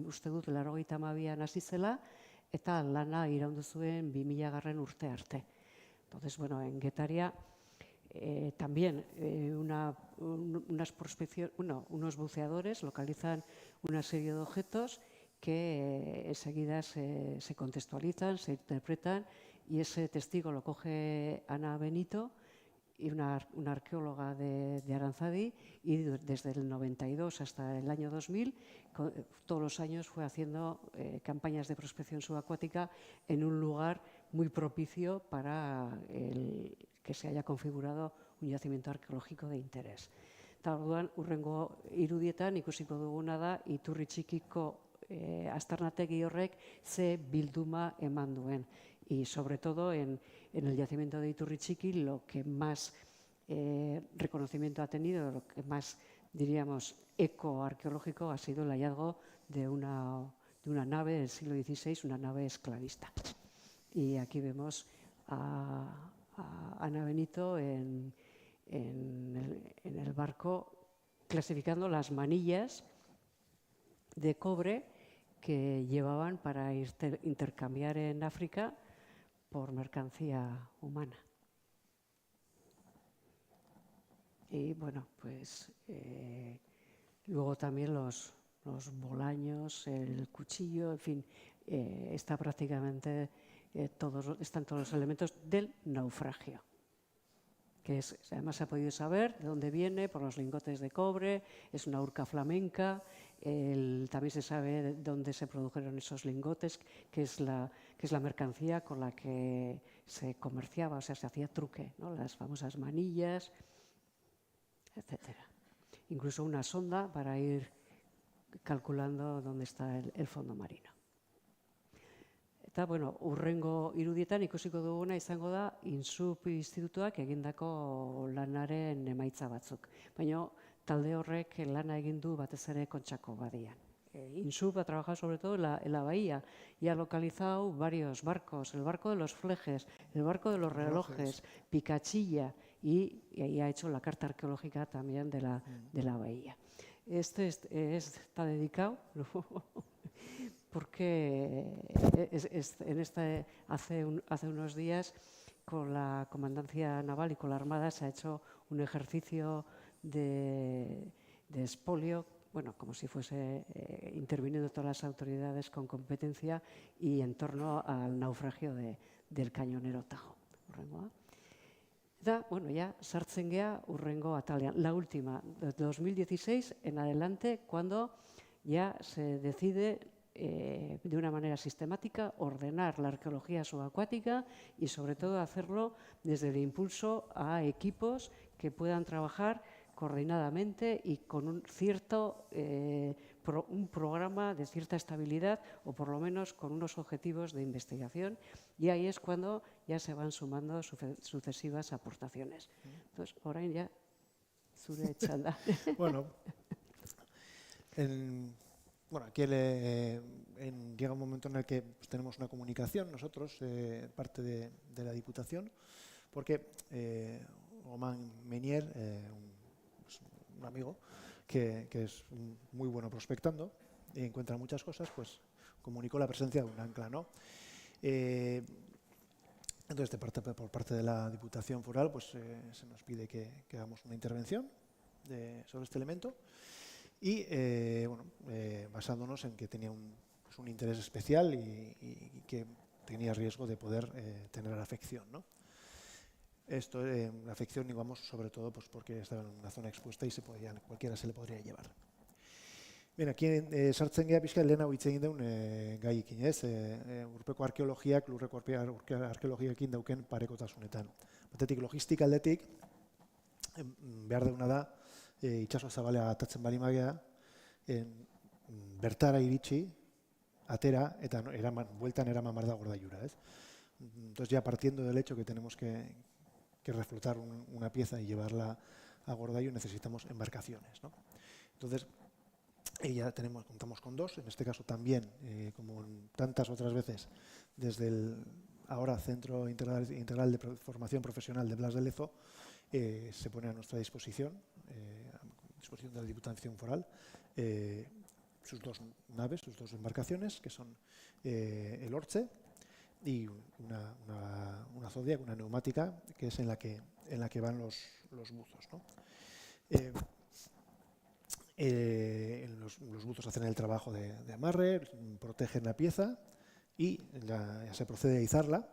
Speaker 3: uste dut 92an hasi zela, eta lana iraundu zuen 2000. Urte arte. Entonces, bueno, en Getaria también unos buceadores localizan una serie de objetos que enseguida se contextualizan, se interpretan, y ese testigo lo coge Ana Benito, y una arqueóloga de Aranzadi, y desde el 92 hasta el año 2000, todos los años fue haciendo campañas de prospección subacuática en un lugar muy propicio para que se haya configurado un yacimiento arqueológico de interés. Eta orduan, urrengo irudietan ikusiko duguna da iturri txikiko aztarnategi horrek ze bilduma eman duen. Y sobre todo en el yacimiento de Iturri Txiki, lo que más reconocimiento ha tenido, lo que más, diríamos, eco arqueológico ha sido el hallazgo de una nave del siglo XVI, una nave esclavista. Y aquí vemos a Ana Benito en el barco clasificando las manillas de cobre que llevaban para intercambiar en África por mercancía humana. Y bueno, pues luego también los bolaños, el cuchillo, en fin, está prácticamente están todos los elementos del naufragio, que además se ha podido saber de dónde viene por los lingotes de cobre, es una urca flamenca. También se sabe de dónde se produjeron esos lingotes, que es la mercancía con la que se comerciaba, o sea, se hacía truque, ¿no? Las famosas manillas, etcétera. Incluso una sonda para ir calculando dónde está el fondo marino. Eta, bueno, urrengo irudietan ikusiko duguna izango da INSUP institutuak egindako lanaren emaitza batzuk. Baina talde horrek lana egin du batez ere Kontxako badian. INSUP ha trabajado sobre todo en la bahía y ha localizado varios barcos, el barco de los Flejes, el barco de los relojes, Picachilla, y ha hecho la carta arqueológica también de la bahía. Este está dedicado porque hace unos días con la Comandancia Naval y con la Armada se ha hecho un ejercicio de expolio, bueno, como si fuese interviniendo todas las autoridades con competencia y en torno al naufragio del cañonero Tajo. Bueno, ya sartzen gea urrengo atalean, la última, de 2016 en adelante, cuando ya se decide de una manera sistemática ordenar la arqueología subacuática y sobre todo hacerlo desde el impulso a equipos que puedan trabajar coordinadamente y con un programa de cierta estabilidad, o por lo menos con unos objetivos de investigación, y ahí es cuando ya se van sumando sucesivas aportaciones. Entonces, ahora ya zure txanda.
Speaker 2: Bueno, aquí llega un momento en el que pues, tenemos una comunicación nosotros, parte de la Diputación, porque Román Menier, un amigo que es muy bueno prospectando y encuentra muchas cosas, pues comunicó la presencia de un ancla, ¿no? Entonces, por parte de la Diputación Foral, pues se nos pide que hagamos una intervención sobre este elemento y, basándonos en que tenía un interés especial y que tenía riesgo de poder tener afección, ¿no? Esto, la afección, digamos, sobre todo pues porque estaba en una zona expuesta y cualquiera se le podría llevar. Bien, aquí sartzen gea pixka lehen hau hitz egin deun gaiekin, ez? Urpeko arkeologiak, lurreko arkeologiaekin dauken parekotasunetan. Batetik logistika aldetik, behar deuna da, itsaso zabalea atatzen bali magea, bertara iritsi, atera, eta bueltan eraman behar da gordaiura, ez? Entonces, ya partiendo del hecho que tenemos que reflotar una pieza y llevarla a Gordailu, necesitamos embarcaciones, ¿no? Entonces, ya contamos con dos, en este caso también, como en tantas otras veces, desde el ahora Centro Integral de Formación Profesional de Blas de Lezo, se pone a nuestra disposición, a disposición de la Diputación Foral, sus dos naves, sus dos embarcaciones, que son el Orche y una Zodiac, una neumática, que es en la que van los buzos, ¿no? Los buzos hacen el trabajo de amarre, protegen la pieza y ya se procede a izarla.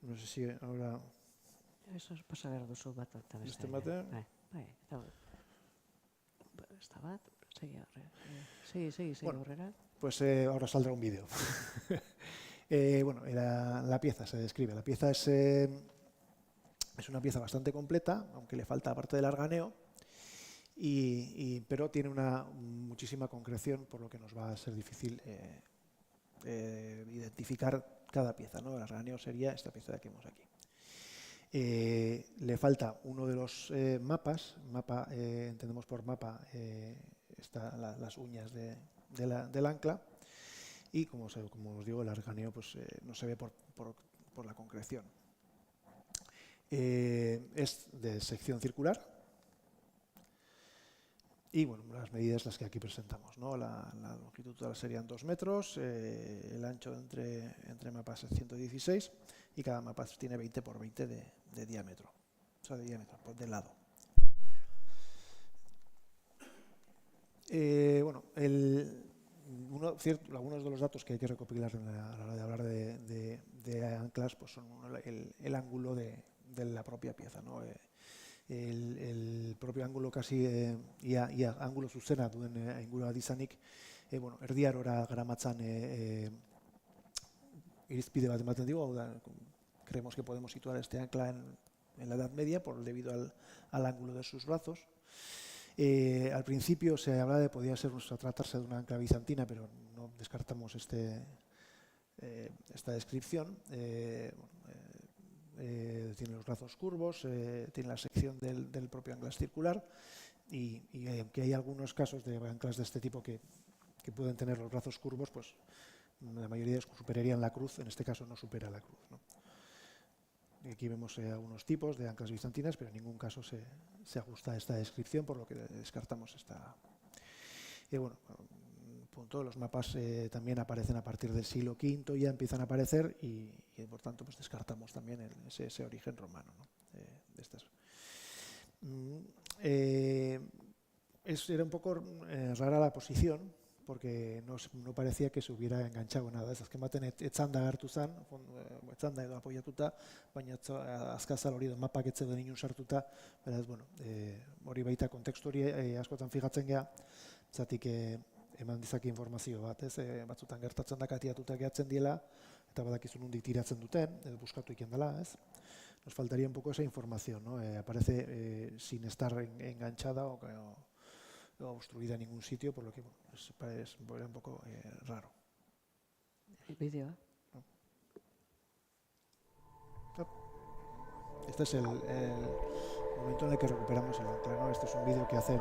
Speaker 2: No sé si ahora...
Speaker 3: Eso pasa behar duzu bat.
Speaker 2: Beste batean?
Speaker 3: Bai, esta bat, segi aurrera.
Speaker 2: Pues ahora saldrá un vídeo. Bueno, la pieza se describe. La pieza es una pieza bastante completa, aunque le falta parte del arganeo, pero tiene muchísima concreción, por lo que nos va a ser difícil identificar cada pieza, ¿no? El arganeo sería esta pieza que vemos aquí. Le falta uno de los mapas. Mapa, entendemos por mapa las uñas del ancla, y como os digo, el arganeo pues, no se ve por la concreción. Es de sección circular y bueno, las medidas las que aquí presentamos, ¿no? La longitud total serían 2 metros, el ancho entre mapas es 116 y cada mapa tiene 20 por 20 de diámetro, o sea, de diámetro, pues de lado. Bueno, algunos de los datos que hay que recopilar a la hora de hablar de anclas pues son el ángulo de la propia pieza, ¿no? El propio ángulo casi ia ángulo zuzena duen ingurua dizanik, bueno, erdi arora garamatzan irizpide bat ematen digu, creemos que podemos situar este ancla en la Edad Media debido al ángulo de sus brazos. Al principio se hablaba de podía tratarse de una ancla bizantina, pero no descartamos esta descripción. Tiene los brazos curvos, tiene la sección del propio ancla circular y aunque hay algunos casos de anclas de este tipo que pueden tener los brazos curvos, pues la mayoría superarían la cruz, en este caso no supera la cruz, ¿no? Aquí vemos algunos tipos de anclas bizantinas, pero en ningún caso se ajusta a esta descripción, por lo que descartamos esta. Bueno, punto, los mapas también aparecen a partir del siglo V, ya empiezan a aparecer y por tanto pues descartamos también ese origen romano, ¿no? De estas. Era un poco rara la posición, porque no parecía que se hubiera enganchado nada. Ez azken etzanda agertu zen, etzanda edo apoiatuta, baina azkazal hori edo mapak etze den inun sartuta, beraz, bueno, hori baita kontekstu hori askotan fijatzen geha, zatik eman dizaki informazio bat, ez, batzutan gertatzen da katiatuta gehatzen diela, eta badakizu nondik tiratzen duten, edo buskatu iken dela, ez. Nos faltaría un poco esa información, ¿no? Aparece sin estar enganchada o obstruida en ningún sitio, por lo que bueno, es un poco raro.
Speaker 3: El vídeo.
Speaker 2: Este es el momento en el que recuperamos el ancla, ¿no? Este es un vídeo que hacen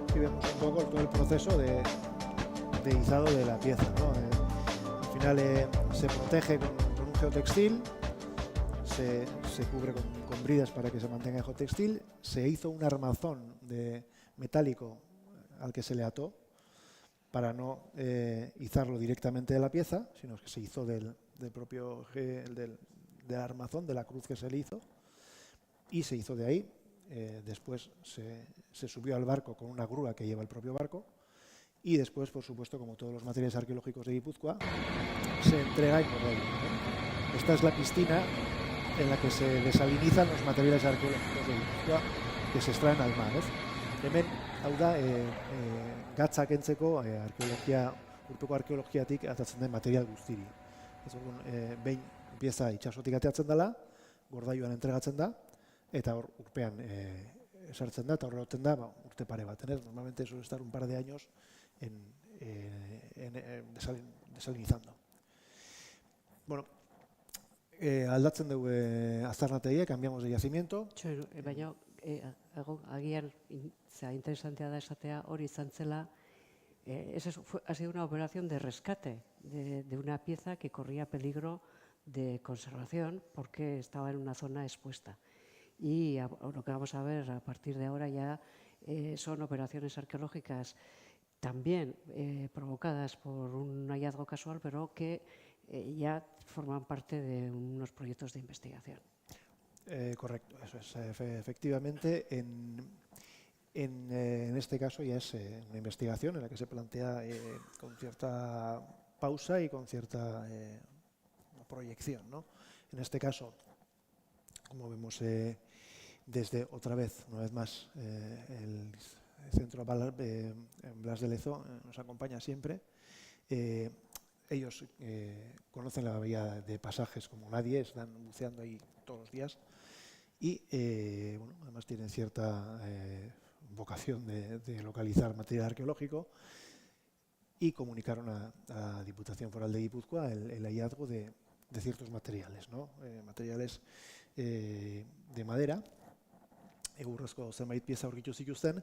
Speaker 2: Aquí vemos un poco todo el proceso de izado de la pieza, ¿no? Al final se protege con un geotextil, se cubre con bridas para que se mantenga el geotextil, se hizo un armazón de metálico al que se le ató para no izarlo directamente de la pieza, sino que se hizo del propio del armazón, de la cruz que se le hizo, y se hizo de ahí. Después se subió al barco con una grúa que lleva el propio barco, y después, por supuesto, como todos los materiales arqueológicos de Guipúzcoa, se entrega en Morell. Esta es la piscina en la que se desalinizan los materiales arqueológicos de Guipúzcoa que se extraen al mar. Hemen, hau da, gatza kentzeko urpeko arkeologiatik atatzen den material guztiri. Behin pieza itxasotik ateatzen dela, gordailuan entregatzen da, eta hor urpean sartzen da, eta horregoten da urte pare bat. Normalmente suele estar un par de años desalinizando. Bueno, aldatzen dugu aztarnategia, cambiamos de yacimiento.
Speaker 3: Baina, agian interesantea da esatea hori izan zela, ha sido una operación de rescate de una pieza que corría peligro de conservación porque estaba en una zona expuesta. Y lo que vamos a ver a partir de ahora ya son operaciones arqueológicas también provocadas por un hallazgo casual, pero que ya forman parte de unos proyectos de investigación.
Speaker 2: Correcto, eso es. Efectivamente, En este caso ya es una investigación en la que se plantea con cierta pausa y con cierta proyección, ¿no? En este caso, como vemos desde otra vez, una vez más, el Centro Blas de Lezo nos acompaña siempre. Ellos conocen la bahía de Pasajes como nadie, están buceando ahí todos los días y bueno, además tienen cierta vocación de localizar material arqueológico y comunicaron a la Diputación Foral de Guipúzcoa el hallazgo de ciertos materiales, ¿no? Materiales de madera, egurrezko zenbait pieza aurkitu zituzten,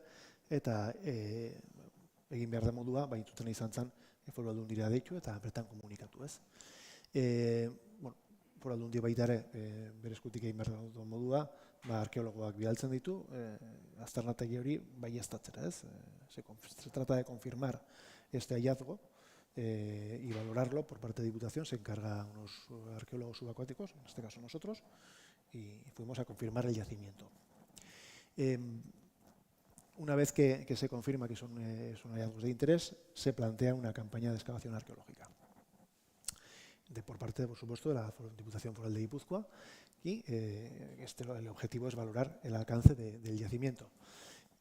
Speaker 2: eta egin behar da modua, baituten izan zen Foru Aldundira deitu eta bertan komunikatu, ez? Bueno, Foru Aldundia baita ere, bere eskutik egin behar da modua, arkeologoak bidaltzen ditu, aztarnategi hori baieztatzera, ez? Se trata de confirmar este hallazgo y valorarlo por parte de Diputación. Se encarga unos arqueólogos subacuáticos, en este caso nosotros, y fuimos a confirmar el yacimiento. Una vez que se confirma que son hallazgos de interés, se plantea una campaña de excavación arqueológica por parte, por supuesto, de la Diputación Foral de Guipúzcoa, y el objetivo es valorar el alcance del yacimiento.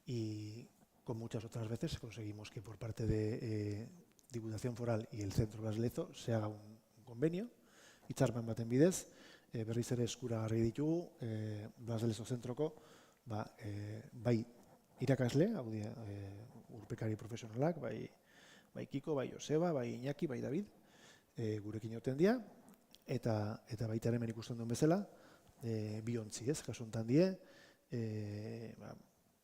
Speaker 2: Y con muchas otras veces conseguimos que por parte de Diputación Foral y el Centro Blas de Lezo se haga un convenio, hitzarmen baten bidez, berriz ere eskuragarri ditugu, Blas de Lezo zentroko, bai irakasle, hau dira, urpekari profesionalak, bai Kiko, bai Joseba, bai Iñaki, bai David, gurekin oten dira, eta baita hemen ikusten duen bezala, bi ontzi, ez, kasu honetan die,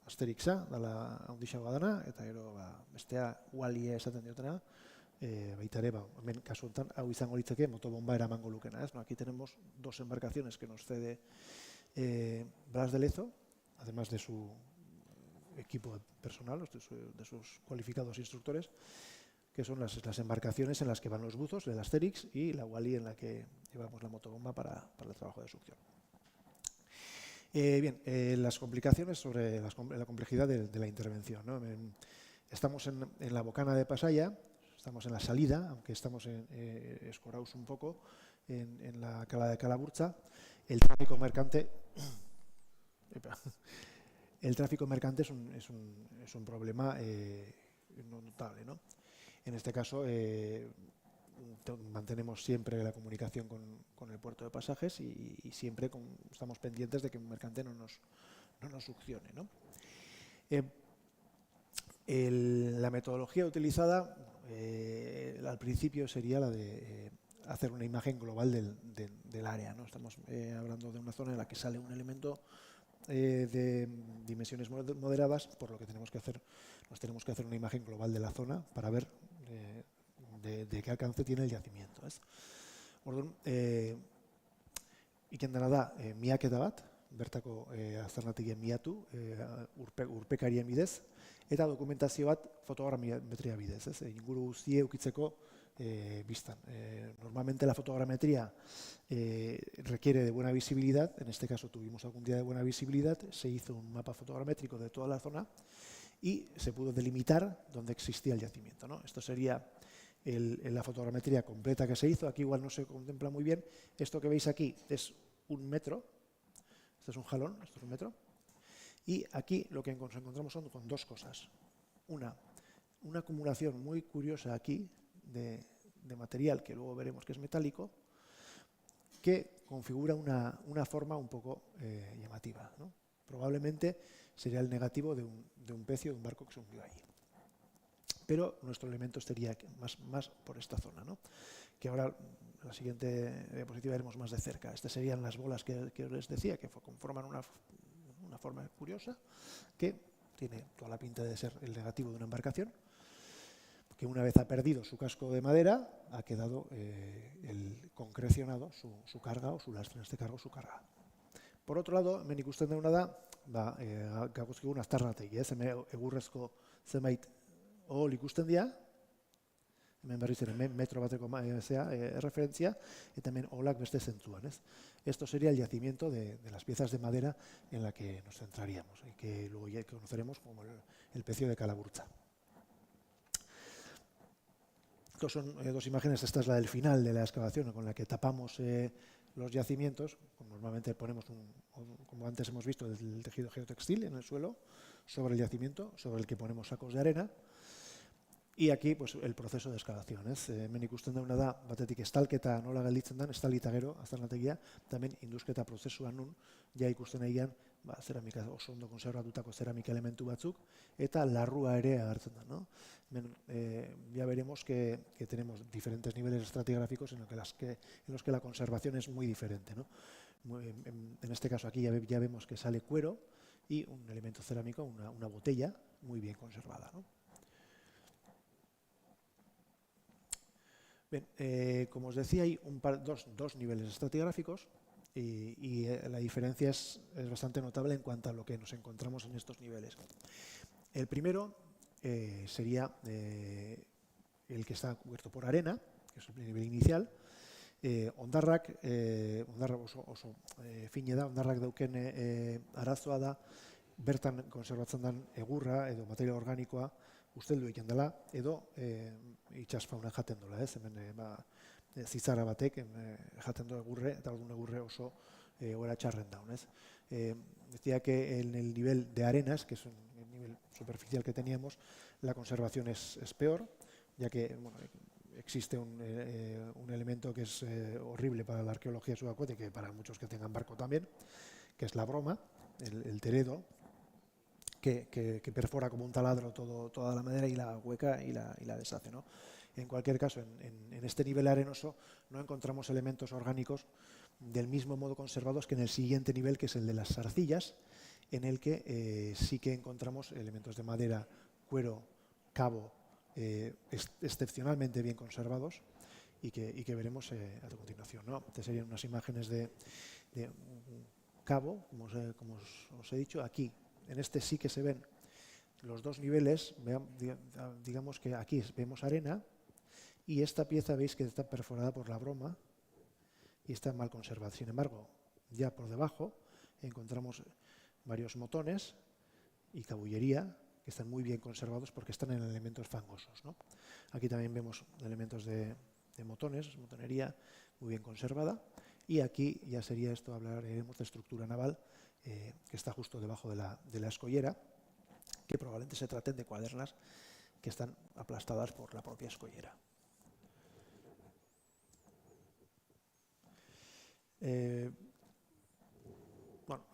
Speaker 2: Asterixa, dala handixagoa dana, eta gero bestea Wallie esaten diotena, baita ere, hemen kasu honetan hau izango litzake motobomba eramango lukena, ez? Aquí tenemos dos embarcaciones que nos cede Blas de Lezo, además de su equipo personal, de sus cualificados instructores, que son las embarcaciones en las que van los buzos, el Asterix, y la Wally en la que llevamos la motobomba para el trabajo de succión. Bien, las complicaciones sobre la complejidad de la intervención, ¿no? Estamos en la bocana de Pasaya, estamos en la salida, aunque estamos escorados un poco en la cala de Calaburcha. El tráfico mercante es un problema notable, ¿no? En este caso, mantenemos siempre la comunicación con el puerto de Pasajes y siempre estamos pendientes de que un mercante no nos succione, ¿no? La metodología utilizada al principio sería la de hacer una imagen global del área, ¿no? Estamos hablando de una zona en la que sale un elemento de dimensiones moderadas, por lo que nos tenemos que hacer una imagen global de la zona para ver de qué alcance tiene el yacimiento, ez? Orduan, iken dena da, miaketa bat, bertako aztarnategien miatu, urpekarien bidez, eta dokumentazio bat fotogrametria bidez, ez? Inguru guztie ukitzeko bistan. Normalmente la fotogrametría requiere de buena visibilidad, en este caso tuvimos algún día de buena visibilidad, se hizo un mapa fotogramétrico de toda la zona y se pudo delimitar dónde existía el yacimiento, ¿no? Esto sería la fotogrametría completa que se hizo. Aquí igual no se contempla muy bien. Esto que veis aquí es 1 metro, este es un jalón, esto es 1 metro, y aquí lo que nos encontramos son con dos cosas. Una acumulación muy curiosa aquí de material que luego veremos que es metálico, que configura una forma un poco llamativa, ¿no? Probablemente sería el negativo de un pecio, de un barco que se hundió ahí. Pero nuestro elemento estaría más por esta zona, ¿no? Que ahora en la siguiente diapositiva veremos más de cerca. Estas serían las bolas que les decía, que conforman una forma curiosa, que tiene toda la pinta de ser el negativo de una embarcación, que una vez ha perdido su casco de madera, ha quedado concrecionado su carga o su lastre, en este caso su carga. Por otro lado, hemen ikusten duguna da, gagozkigun aztarnategi, ez? Hemen egurrezko zenbait ohol ikusten dira, hemen berriz ere metro bateko referentzia, eta hemen olak beste zentzuan, ez? Esto sería el yacimiento de las piezas de madera en la que nos centraríamos, y que luego ya conoceremos como el pecio de Calaburza. Estos son dos imágenes, esta es la del final de la excavación, con la que tapamos los yacimientos. Normalmente ponemos, como antes hemos visto, el tejido geotextil en el suelo, sobre el yacimiento, sobre el que ponemos sacos de arena. Y aquí pues, el proceso de excavación. Hemen ikusten dauna da, batetik estalketa nola gelditzen den, estalita gero, aztarnategia, tamen induzketa prozesuan nun, ja ikusten egian, zeramika oso ondo konservatutako zeramika elementu batzuk, eta larrua ere agertzen da. ¿No? Hemen, ya veremos que tenemos diferentes niveles estratigráficos en los que la conservación es muy diferente. ¿No? En este caso aquí ya vemos que sale cuero y un elemento cerámico, una botella muy bien conservada. ¿No? Bien, como os decía, hay dos niveles estratigráficos y la diferencia es bastante notable en cuanto a lo que nos encontramos en estos niveles. El primero sería el que está cubierto por arena, que es el nivel inicial. Hondarrak oso fine da, hondarrak dauken arazoa da, bertan konserbatzen den egurra edo materia organikoa usteldu egiten dela, edo itsas fauna jaten dola, ez? Hemen zizara batek jaten du egurre, eta orduan egurre oso egoera txarren daun, ez? Decía que en el nivel de arenas, que es el nivel superficial que teníamos, la conservación es peor, ya que bueno, existe un elemento que es horrible para la arqueología subacuática y para muchos que tengan barco también, que es la broma, el teredo, que perfora como un taladro toda la madera y la hueca y la deshace, ¿no? En cualquier caso, en este nivel arenoso no encontramos elementos orgánicos del mismo modo conservados que en el siguiente nivel, que es el de las arcillas, en el que sí que encontramos elementos de madera, cuero, cabo, excepcionalmente bien conservados y que veremos a continuación, ¿no? Estas serían unas imágenes de un cabo, como os he dicho, aquí. En este sí que se ven los dos niveles, digamos que aquí vemos arena y esta pieza veis que está perforada por la broma y está mal conservada. Sin embargo, ya por debajo encontramos varios motones y cabullería que están muy bien conservados porque están en elementos fangosos, ¿no? Aquí también vemos elementos de motones, motonería muy bien conservada, y aquí ya sería esto, hablaremos de estructura naval, que está justo debajo de la escollera, que probablemente se traten de cuadernas que están aplastadas por la propia escollera. Bueno,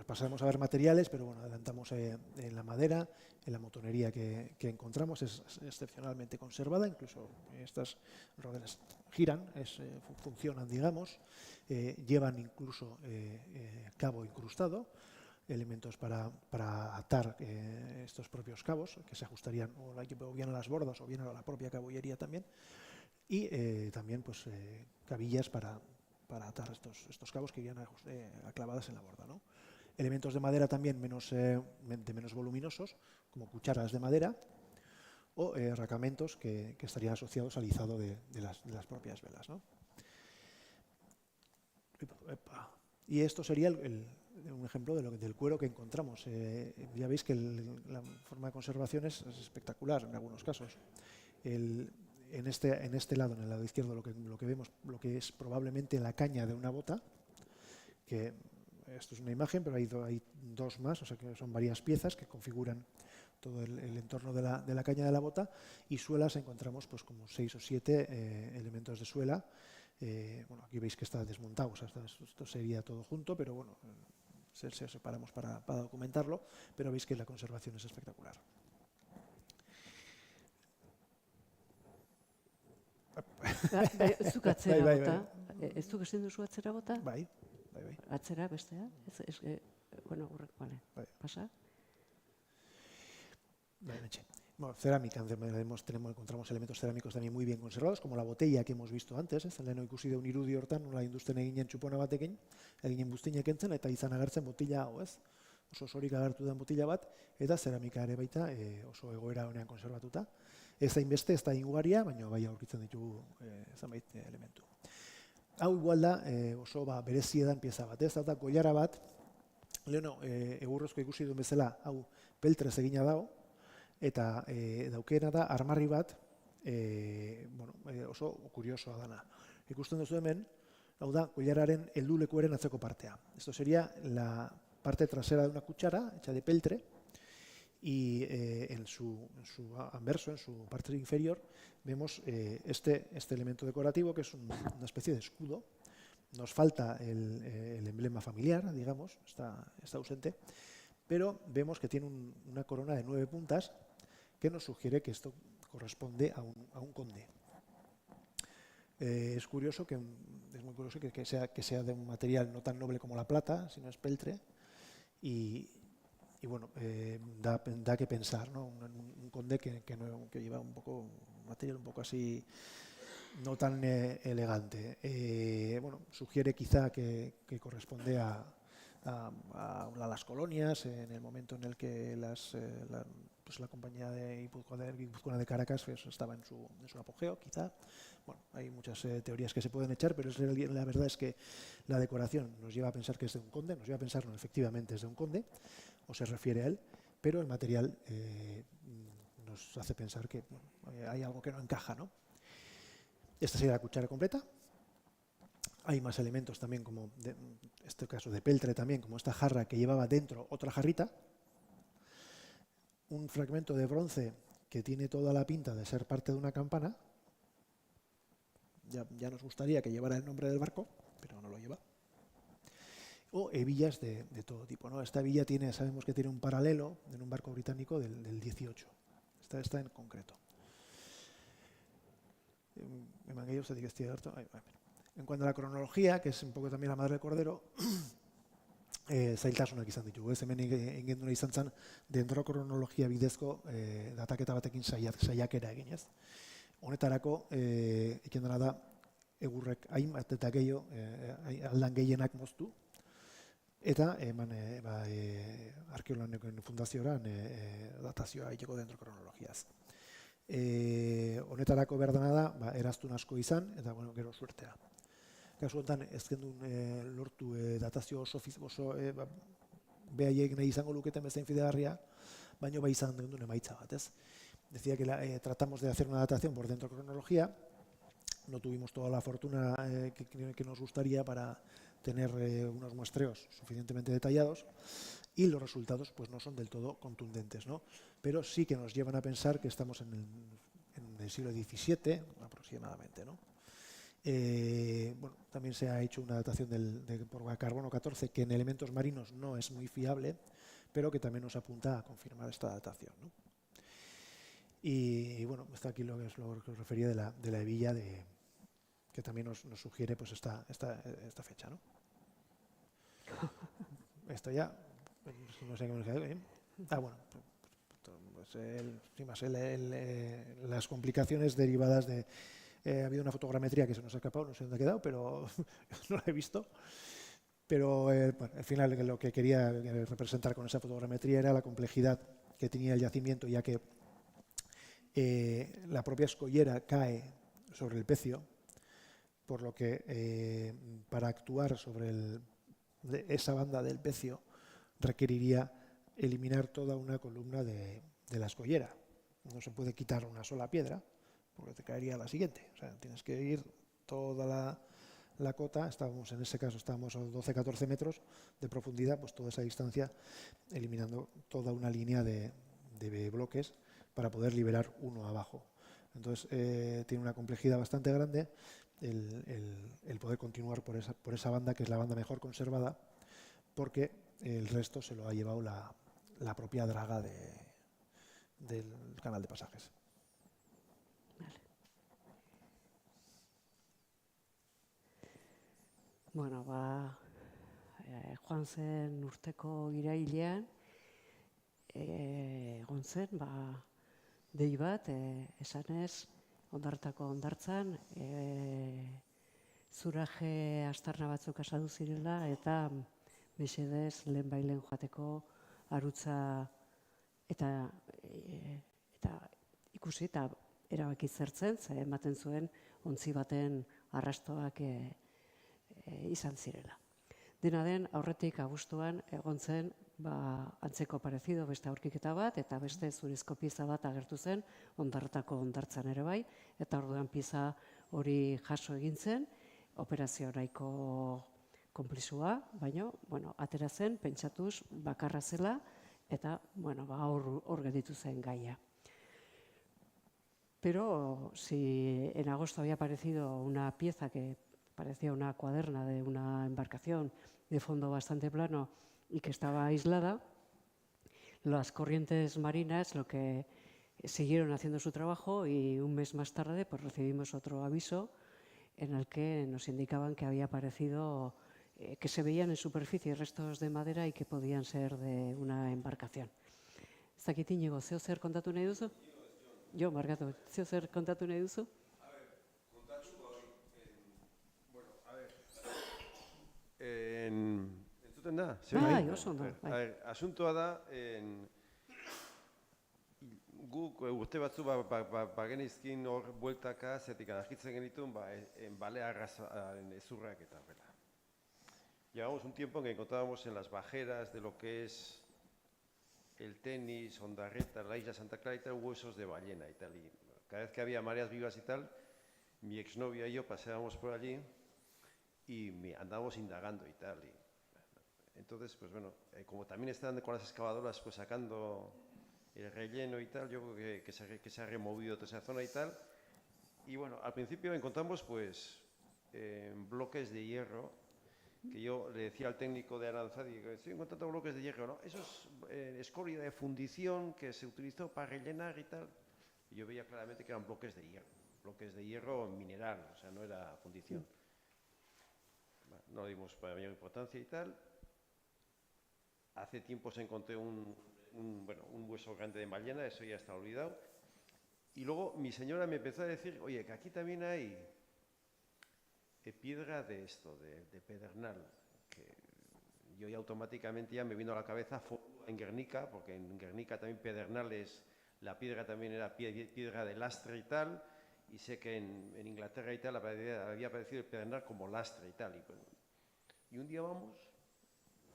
Speaker 2: pasaremos a ver materiales, pero bueno, adelantamos en la madera, en la motonería que encontramos, es excepcionalmente conservada, incluso estas ruedas giran, funcionan, digamos, llevan incluso cabo incrustado, elementos para atar estos propios cabos, que se ajustarían o bien a las bordas o bien a la propia caballería también, y también pues, cabillas para atar estos cabos que irían clavadas en la borda, ¿no? Elementos de madera también menos voluminosos, como cucharas de madera, o racamentos que estarían asociados al izado de las propias velas, ¿no? Y esto sería un ejemplo del cuero que encontramos. Ya veis que la forma de conservación es espectacular en algunos casos. En este lado, en el lado izquierdo, lo que vemos, lo que es probablemente la caña de una bota, que esto es una imagen, pero hay dos más, o sea que son varias piezas que configuran todo el entorno de la caña de la bota, y suelas encontramos pues como 6 o 7 elementos de suela. Bueno, aquí veis que está desmontado, o sea, esto sería todo junto, pero bueno, se separamos para documentarlo, pero veis que la conservación es espectacular.
Speaker 3: Zuk atzera bota? Ez du gezin duzu atzera bota?
Speaker 2: Bai.
Speaker 3: Atzera, bestea? Bueno, horrek, vale. Pasa?
Speaker 2: Bueno, cerámica, encontramos elementos cerámicos también muy bien conservados, como la botella que hemos visto antes, leheno ikusi deun irudi hortan, nola induzten eginen txupona batekin, eginen buztinek entzen, eta izan agertzen botila hau, ez? Oso osorik agertu den botila bat, eta zeramika ere baita oso egoera honean konservatuta. Ez hainbeste, ez da inguaria, baina bai aurkitzen ditugu zenbait elementu. Hau igual da oso berezia den pieza bat, ez da koilara bat, leheno egurrezko ikusi duen bezala, hau peltrez egina dago, eta daukena da armarri bat oso kuriosoa dana. Ikusten duzu hemen, hau da koilararen heldulekuaren atzeko partea. Esto sería la parte trasera de una cuchara hecha de peltre, y en su anverso, en su parte inferior, vemos este elemento decorativo que es una especie de escudo. Nos falta el emblema familiar, digamos, está ausente, pero vemos que tiene una corona de 9 puntas que nos sugiere que esto corresponde a un conde. Es muy curioso que sea de un material no tan noble como la plata, sino es peltre, y bueno, da que pensar, ¿no? Un conde que lleva un material un poco así, no tan elegante. Bueno, sugiere quizá que corresponde a las colonias, en el momento en el que la compañía guipuzcoana de Caracas estaba en su apogeo, quizá. Bueno, hay muchas teorías que se pueden echar, pero la verdad es que la decoración nos lleva a pensar que es de un conde, nos lleva a pensar, no, efectivamente es de un conde, o se refiere a él, pero el material nos hace pensar que hay algo que no encaja, ¿no? Esta sería la cuchara completa. Hay más elementos también, como en este caso de peltre también, como esta jarra que llevaba dentro otra jarrita. Un fragmento de bronce que tiene toda la pinta de ser parte de una campana. Ya nos gustaría que llevara el nombre del barco, pero no lo lleva. O hebillas de todo tipo, ¿no? Esta hebilla sabemos que tiene un paralelo en un barco británico del 18. Esta en concreto. En cuanto a la cronología, que es un poco también la madre del cordero, zailtasunak izan ditugu. Hemen egin duna izan zen dendrokronologia bidezko dataketa batekin saiakera eginez. Honetarako, iken dena da, egurrek hainbat eta gehiago aldan gehienak moztu, eta eman arkeologoen fundazioan datazioa egiteko dendrokronologiaz. Honetarako behar dena da, eraztun asko izan, eta gero suertea. Kasu honetan, ez gendun lortu datazio oso behaiek nahi izango luketen bezain fidegarria, baino bai izan gendun emaitza bat, ez? Decía que tratamos de hacer una datación por dendrocronología, no tuvimos toda la fortuna que nos gustaría para tener unos muestreos suficientemente detallados, y los resultados pues no son del todo contundentes, ¿no? Pero sí que nos llevan a pensar que estamos en el siglo XVII aproximadamente, ¿no? Bueno, también se ha hecho una datación por carbono 14 que en elementos marinos no es muy fiable, pero que también nos apunta a confirmar esta datación, ¿no? Y bueno, está aquí lo que os refería de la hebilla, que también nos sugiere pues esta fecha, ¿no? Esto ya, no sé qué me queda bien. Bueno, pues las complicaciones derivadas de... ha habido una fotogrametría que se nos ha escapado, no sé dónde ha quedado, pero no la he visto. Pero al final lo que quería representar con esa fotogrametría era la complejidad que tenía el yacimiento, ya que la propia escollera cae sobre el pecio, por lo que para actuar sobre esa banda del pecio requeriría eliminar toda una columna de la escollera. No se puede quitar una sola piedra, porque te caería la siguiente. O sea, tienes que ir toda la cota, en ese caso estábamos a 12-14 metros de profundidad, pues toda esa distancia, eliminando toda una línea de bloques para poder liberar uno abajo. Entonces, tiene una complejidad bastante grande el poder continuar por esa banda, que es la banda mejor conservada, porque el resto se lo ha llevado la propia draga del canal de pasajes.
Speaker 3: Vale. Bueno, joan zen urteko irailean, egon zen, dei bat, esanez, ondartako ondartzan, zuraje astarna batzuk asadu zirela, eta mesedez lehenbailen joateko arutza eta ikusi eta erabaki zertzen, ze ematen zuen ontzi baten arrastoak izan zirela. Dena den, aurretik abuztuan egon zen antzeko parezido beste aurkiketa bat, eta beste zurezko pieza bat agertu zen, Ondarretako hondartzan ere bai, eta orduan pieza hori jaso egin zen, operazio nahiko konplizua, baina, atera zen, pentsatuz bakarra zela, eta, hor gelditu zen gaia. Pero si en agosto había aparecido una pieza que parecía una cuaderna de una embarcación de fondo bastante plano y que estaba aislada, las corrientes marinas lo que siguieron haciendo su trabajo y un mes más tarde pues recibimos otro aviso en el que nos indicaban que había aparecido, que se veían en superficie restos de madera y que podían ser de una embarcación. Ez dakit Inigo, zeo zer kontatu nahi duzu? Jo, markatu, zeo zer kontatu nahi duzu?
Speaker 5: Entzuten da?
Speaker 3: Bai, oso ondo.
Speaker 5: Asuntoa da, guk urte batzu bagenizkin hor bueltaka, zetik argitzen genituen, balearrazaren ezurrak eta horrela. Llevamos un tiempo en que encontrábamos en las bajeras de lo que es el Tenis, Ondarreta, la isla Santa Clara y tal, huesos de ballena y tal. Y cada vez que había mareas vivas y tal, mi exnovia y yo paseábamos por allí y andábamos indagando y tal. Entonces, pues bueno, como también están con las excavadoras pues sacando el relleno y tal, yo creo que se ha removido toda esa zona y tal. Y bueno, al principio encontramos pues bloques de hierro, que yo le decía al técnico de Aranzadi, que estoy encontrando bloques de hierro, ¿no? Eso es escoria de fundición que se utilizó para rellenar y tal. Y yo veía claramente que eran bloques de hierro mineral, o sea, no era fundición. No le dimos para mayor importancia y tal. Hace tiempo se encontré un hueso grande de ballena, eso ya está olvidado. Y luego mi señora me empezó a decir, oye, que aquí también hay piedra de esto, de pedernal, que yo ya automáticamente ya me vino a la cabeza en Guernica, porque en Guernica también pedernales, la piedra también era piedra de lastre y tal, y sé que en Inglaterra y tal había aparecido el pedernal como lastre y tal. Y un día vamos,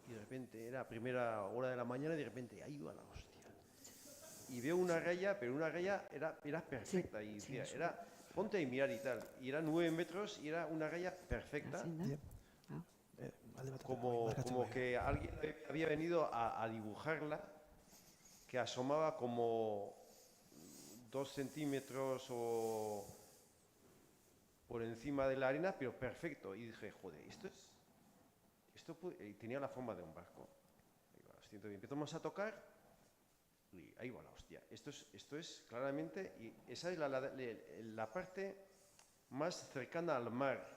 Speaker 5: y de repente era primera hora de la mañana, y de repente, ahí va la hostia. Y veo una raya, pero una raya era perfecta, y decía, era... Ponte y mirar y tal. Y era 9 metros y era una raya perfecta. Como que alguien había venido a dibujarla, que asomaba como 2 centímetros o por encima de la arena, pero perfecto. Y dije, joder, esto tenía la forma de un barco. Y empezamos a tocar. Y ahí va la hostia. Esto es claramente, y esa es la parte más cercana al mar,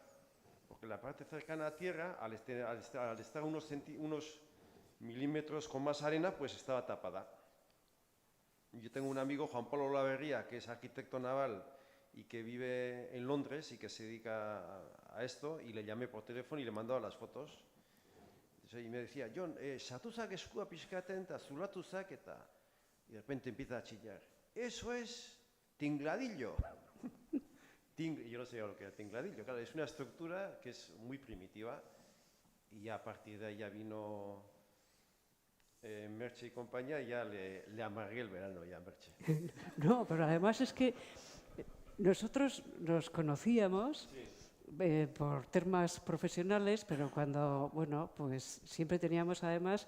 Speaker 5: porque la parte cercana a tierra, al estar unos milímetros con más arena, pues estaba tapada. Yo tengo un amigo, Juan Pablo Olaverría, que es arquitecto naval y que vive en Londres y que se dedica a esto, y le llamé por teléfono y le mandaba las fotos. Y me decía, John, satuzak eskua pixkaten eta zulatuzak eta... Y de repente empieza a chillar. Eso es tingladillo. Yo no sé lo que es tingladillo. Claro, es una estructura que es muy primitiva. Y a partir de ahí ya vino Merche y compañía y ya le amargué el verano ya a Merche.
Speaker 3: No, pero además es que nosotros nos conocíamos por temas profesionales, pero cuando, pues siempre teníamos además...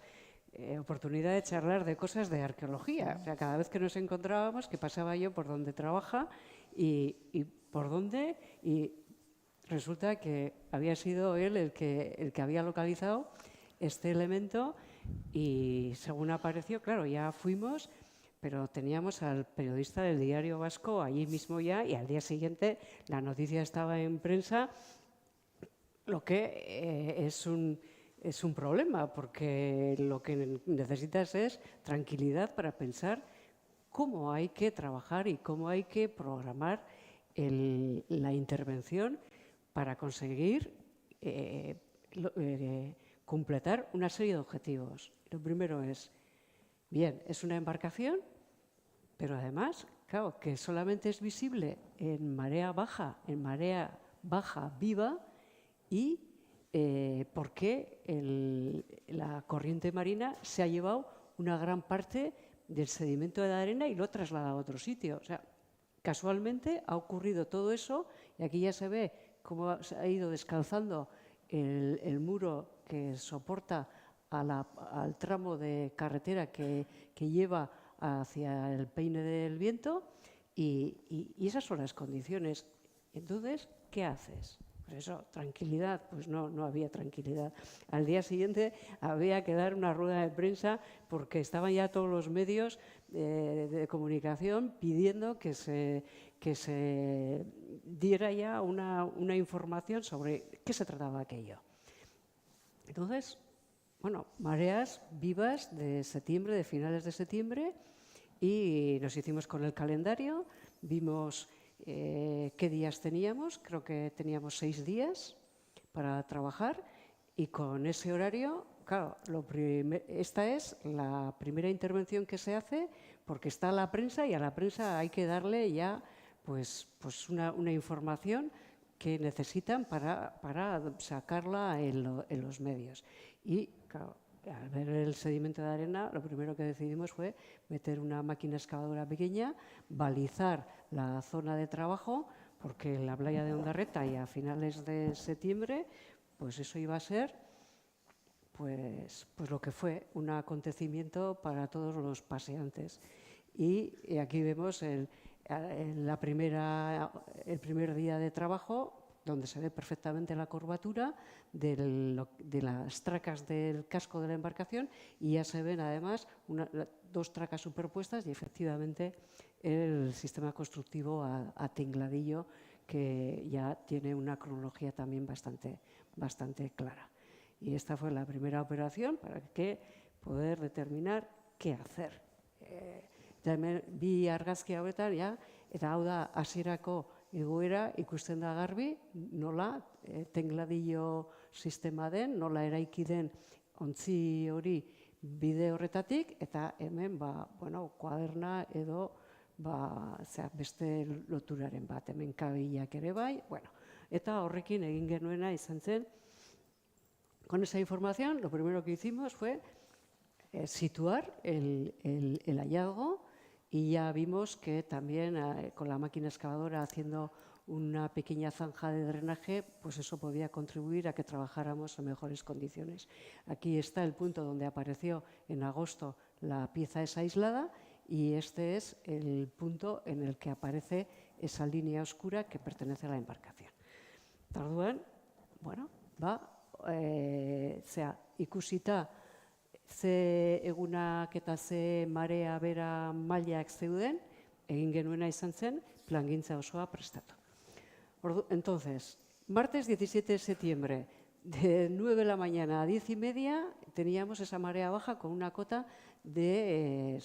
Speaker 3: oportunidad de charlar de cosas de arqueología. O sea, cada vez que nos encontrábamos, que pasaba yo por donde trabaja y por dónde, y resulta que había sido él el que había localizado este elemento y según apareció, claro, ya fuimos, pero teníamos al periodista del Diario Vasco allí mismo ya y al día siguiente la noticia estaba en prensa, lo que es un problema, porque lo que necesitas es tranquilidad para pensar cómo hay que trabajar y cómo hay que programar la intervención para conseguir completar una serie de objetivos. Lo primero es, bien, es una embarcación, pero además claro, que solamente es visible en marea baja viva, y por qué la corriente marina se ha llevado una gran parte del sedimento de la arena y lo ha trasladado a otro sitio. O sea, casualmente ha ocurrido todo eso, y aquí ya se ve cómo se ha ido descalzando el muro que soporta al tramo de carretera que lleva hacia el Peine del Viento, y esas son las condiciones. Entonces, ¿qué haces? Pues eso, tranquilidad, pues no había tranquilidad. Al día siguiente había que dar una rueda de prensa porque estaban ya todos los medios de comunicación pidiendo que se diera ya una información sobre qué se trataba aquello. Entonces, bueno, mareas vivas de septiembre, de finales de septiembre, y nos hicimos con el calendario, vimos qué días teníamos. Creo que teníamos 6 días para trabajar, y con ese horario, claro, esta es la primera intervención que se hace, porque está la prensa, y a la prensa hay que darle ya pues una información que necesitan para sacarla en los medios. Y claro, al ver el sedimento de arena, lo primero que decidimos fue meter una máquina excavadora pequeña, balizar la zona de trabajo, porque en la playa de Ondarreta y a finales de septiembre, pues eso iba a ser pues lo que fue un acontecimiento para todos los paseantes. Y aquí vemos el primer día de trabajo, donde se ve perfectamente la curvatura de las tracas del casco de la embarcación, y ya se ven además 2 tracas superpuestas, y efectivamente el sistema constructivo a tingladillo, que ya tiene una cronología también bastante clara. Y esta fue la primera operación para poder determinar qué hacer. Bi argazki hauetan, eta hau da hasierako egoera, ikusten da garbi nola tengladillo sistema den, nola eraiki den ontzi hori bide horretatik, eta hemen kuaderna edo beste loturaren bat, hemen kabilak ere bai, eta horrekin egin genuena izan zen. Con esa información, lo primero que hicimos fue situar el hallazgo, y ya vimos que también con la máquina excavadora haciendo una pequeña zanja de drenaje, pues eso podía contribuir a que trabajáramos en mejores condiciones. Aquí está el punto donde apareció en agosto la pieza esa aislada, y este es el punto en el que aparece esa línea oscura que pertenece a la embarcación. Tarduan, ikusita ze egunak eta ze marea bera mailak zeuden, egin genuena izan zen plangintza osoa prestatu. Entonces, martes 17 de septiembre, de 9 de la mañana a 10:30, teníamos esa marea baja con una cota de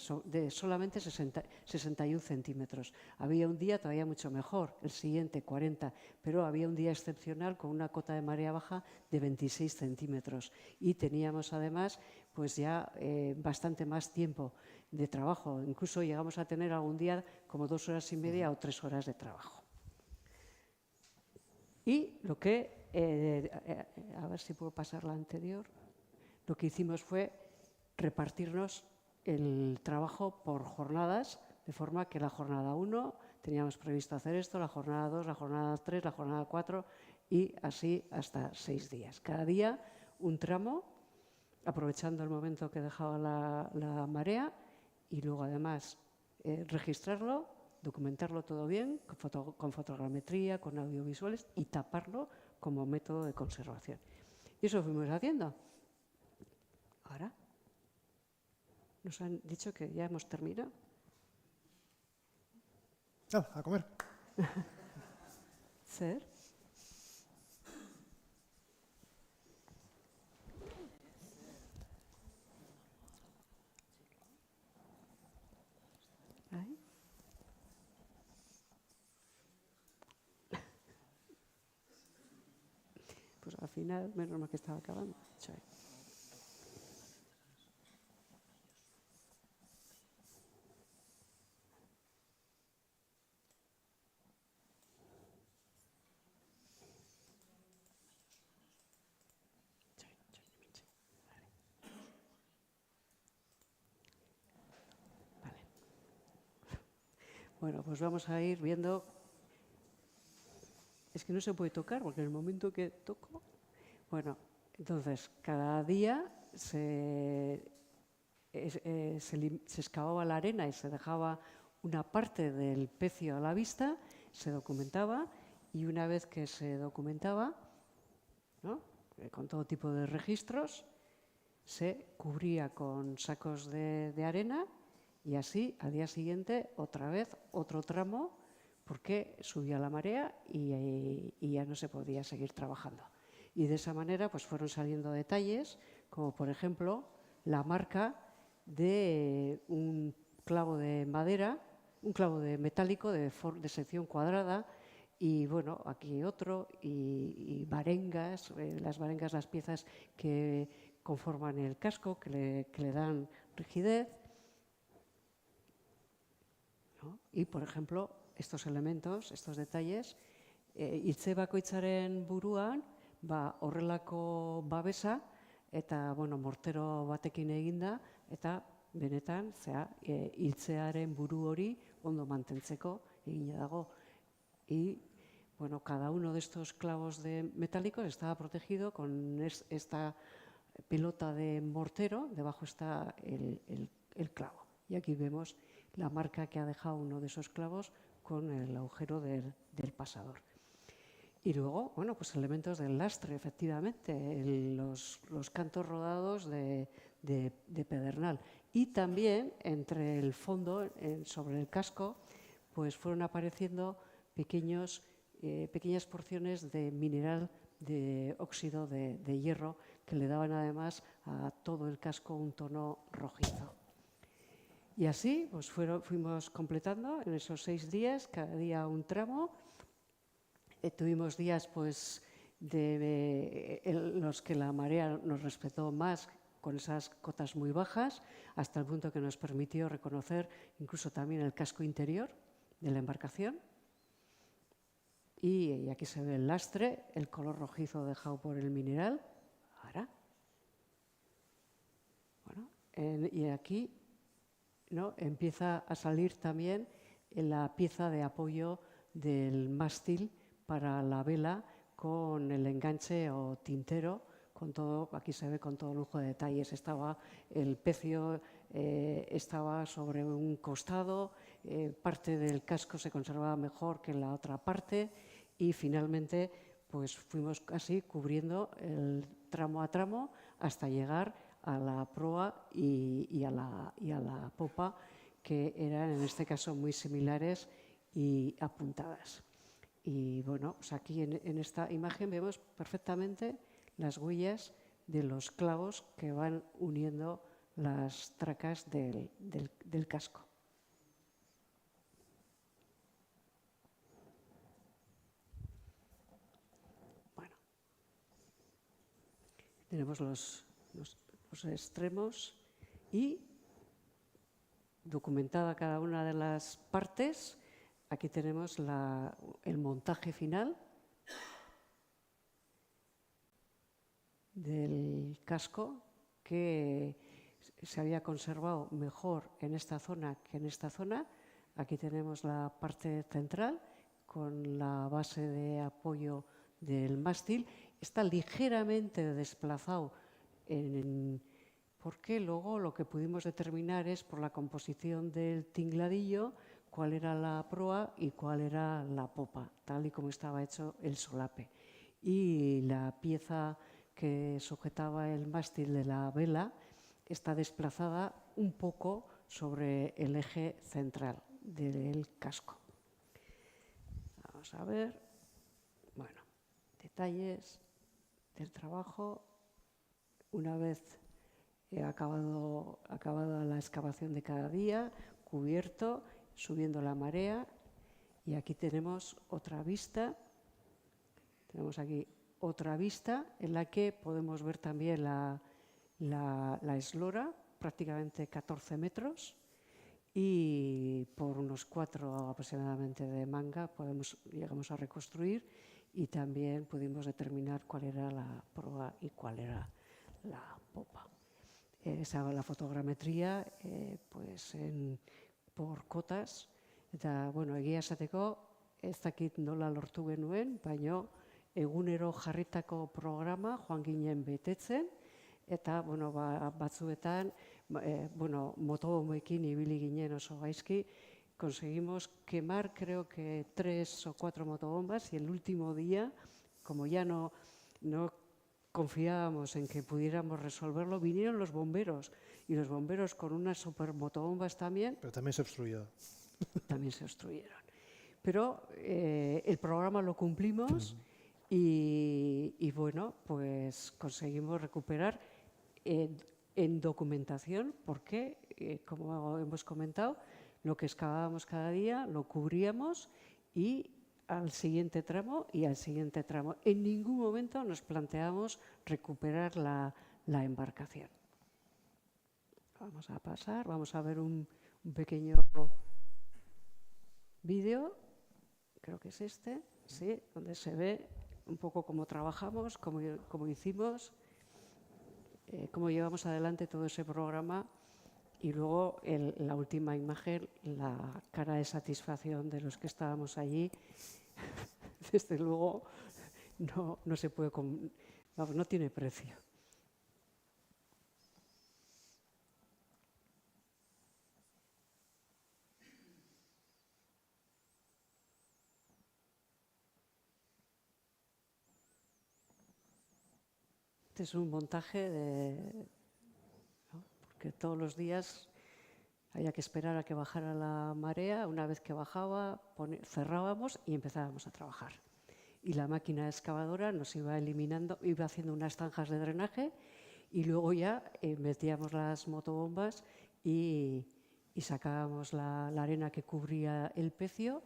Speaker 3: solamente 61 centímetros. Había un día todavía mucho mejor, el siguiente 40, pero había un día excepcional con una cota de marea baja de 26 centímetros. Y teníamos además pues ya bastante más tiempo de trabajo. Incluso llegamos a tener algún día como 2 horas y media o 3 horas de trabajo. Y lo que, a ver si puedo pasar la anterior, lo que hicimos fue repartirnos el trabajo por jornadas, de forma que la jornada 1 teníamos previsto hacer esto, la jornada 2, la jornada 3, la jornada 4, y así hasta 6 días. Cada día un tramo, aprovechando el momento que dejaba la marea, y luego además registrarlo, documentarlo todo bien, con fotogrametría, con audiovisuales, y taparlo como método de conservación. Y eso fuimos haciendo. Ahora nos han dicho que ya hemos terminado.
Speaker 2: A comer.
Speaker 3: Zer? Pues al final, menos mal que estaba acabando. Bueno, pues vamos a ir viendo. Es que no se puede tocar porque en el momento que toco. Bueno, entonces cada día se excavaba la arena y se dejaba una parte del pecio a la vista, se documentaba y una vez que se documentaba, ¿no?, con todo tipo de registros, se cubría con sacos de arena y así al día siguiente otra vez otro tramo porque subía la marea y ya no se podía seguir trabajando. Y de esa manera pues fueron saliendo detalles como por ejemplo la marca de un clavo de madera, un clavo de metálico de sección cuadrada y bueno, aquí otro y varengas, las piezas que conforman el casco, que le dan rigidez, ¿no? Y por ejemplo, estos elementos, estos detalles, hitze bakoitzaren buruan, horrelako babesa, eta mortero batekin eginda, eta benetan, hiltzearen buru hori ondo mantentzeko egina dago. Y cada uno de estos clavos metálicos estaba protegido con esta pelota de mortero, debajo está el clavo. Y aquí vemos la marca que ha dejado uno de esos clavos con el agujero del pasador. Y luego, pues elementos del lastre, efectivamente, los cantos rodados de pedernal. Y también entre el fondo, sobre el casco, pues fueron apareciendo pequeñas porciones de mineral de óxido de hierro que le daban además a todo el casco un tono rojizo. Y así pues fuimos completando en esos 6 días, cada día un tramo. Tuvimos días pues en los que la marea nos respetó más con esas cotas muy bajas, hasta el punto que nos permitió reconocer incluso también el casco interior de la embarcación. Y aquí se ve el lastre, el color rojizo dejado por el mineral. Ahora. Y aquí, ¿no?, empieza a salir también la pieza de apoyo del mástil para la vela con el enganche o tintero, con todo, aquí se ve con todo lujo de detalles. El pecio estaba sobre un costado, parte del casco se conservaba mejor que la otra parte y finalmente pues fuimos así cubriendo el tramo a tramo hasta llegar a la proa y a la popa, que eran en este caso muy similares y apuntadas. Y pues aquí en esta imagen vemos perfectamente las huellas de los clavos que van uniendo las tracas del casco. Tenemos los extremos y documentada cada una de las partes. Aquí tenemos el montaje final del casco, que se había conservado mejor en esta zona que en esta zona. Aquí tenemos la parte central con la base de apoyo del mástil. Está ligeramente desplazado porque luego lo que pudimos determinar es por la composición del tingladillo cuál era la proa y cuál era la popa, tal y como estaba hecho el solape. Y la pieza que sujetaba el mástil de la vela está desplazada un poco sobre el eje central del casco. Vamos a ver, detalles del trabajo. Una vez acabada la excavación de cada día, cubierto, subiendo la marea, y aquí tenemos otra vista. Tenemos aquí otra vista en la que podemos ver también la eslora, prácticamente 14 metros, y por unos 4 aproximadamente de manga llegamos a reconstruir, y también pudimos determinar cuál era la proa y cuál era la popa. La fotogrametría por cotas Eta, bueno, egia esateko, ez dakit nola lortu genuen, baina egunero jarritako programa joan ginen betetzen, eta, bueno, batzuetan, bueno, motobombekin ibili ginen oso gaizki, conseguimos quemar creo que 3 o 4 motobombas y el último día, como ya no confiábamos en que pudiéramos resolverlo, vinieron los bomberos y los bomberos con unas super motobombas también.
Speaker 2: Pero también se obstruyó.
Speaker 3: También se obstruyeron. Pero el programa lo cumplimos y bueno, pues conseguimos recuperar en documentación porque, como hemos comentado, lo que excavábamos cada día lo cubríamos y al siguiente tramo y al siguiente tramo. En ningún momento nos planteamos recuperar la embarcación. Vamos a pasar, vamos a ver un pequeño vídeo, creo que es este, sí, donde se ve un poco cómo trabajamos, cómo hicimos, cómo llevamos adelante todo ese programa. Y luego la última imagen, la cara de satisfacción de los que estábamos allí, desde luego no se puede, vamos, no tiene precio. Este es un montaje porque todos los días había que esperar a que bajara la marea. Una vez que bajaba, cerrábamos y empezábamos a trabajar. Y la máquina excavadora nos iba eliminando, iba haciendo unas zanjas de drenaje y luego ya metíamos las motobombas y sacábamos la arena que cubría el pecio.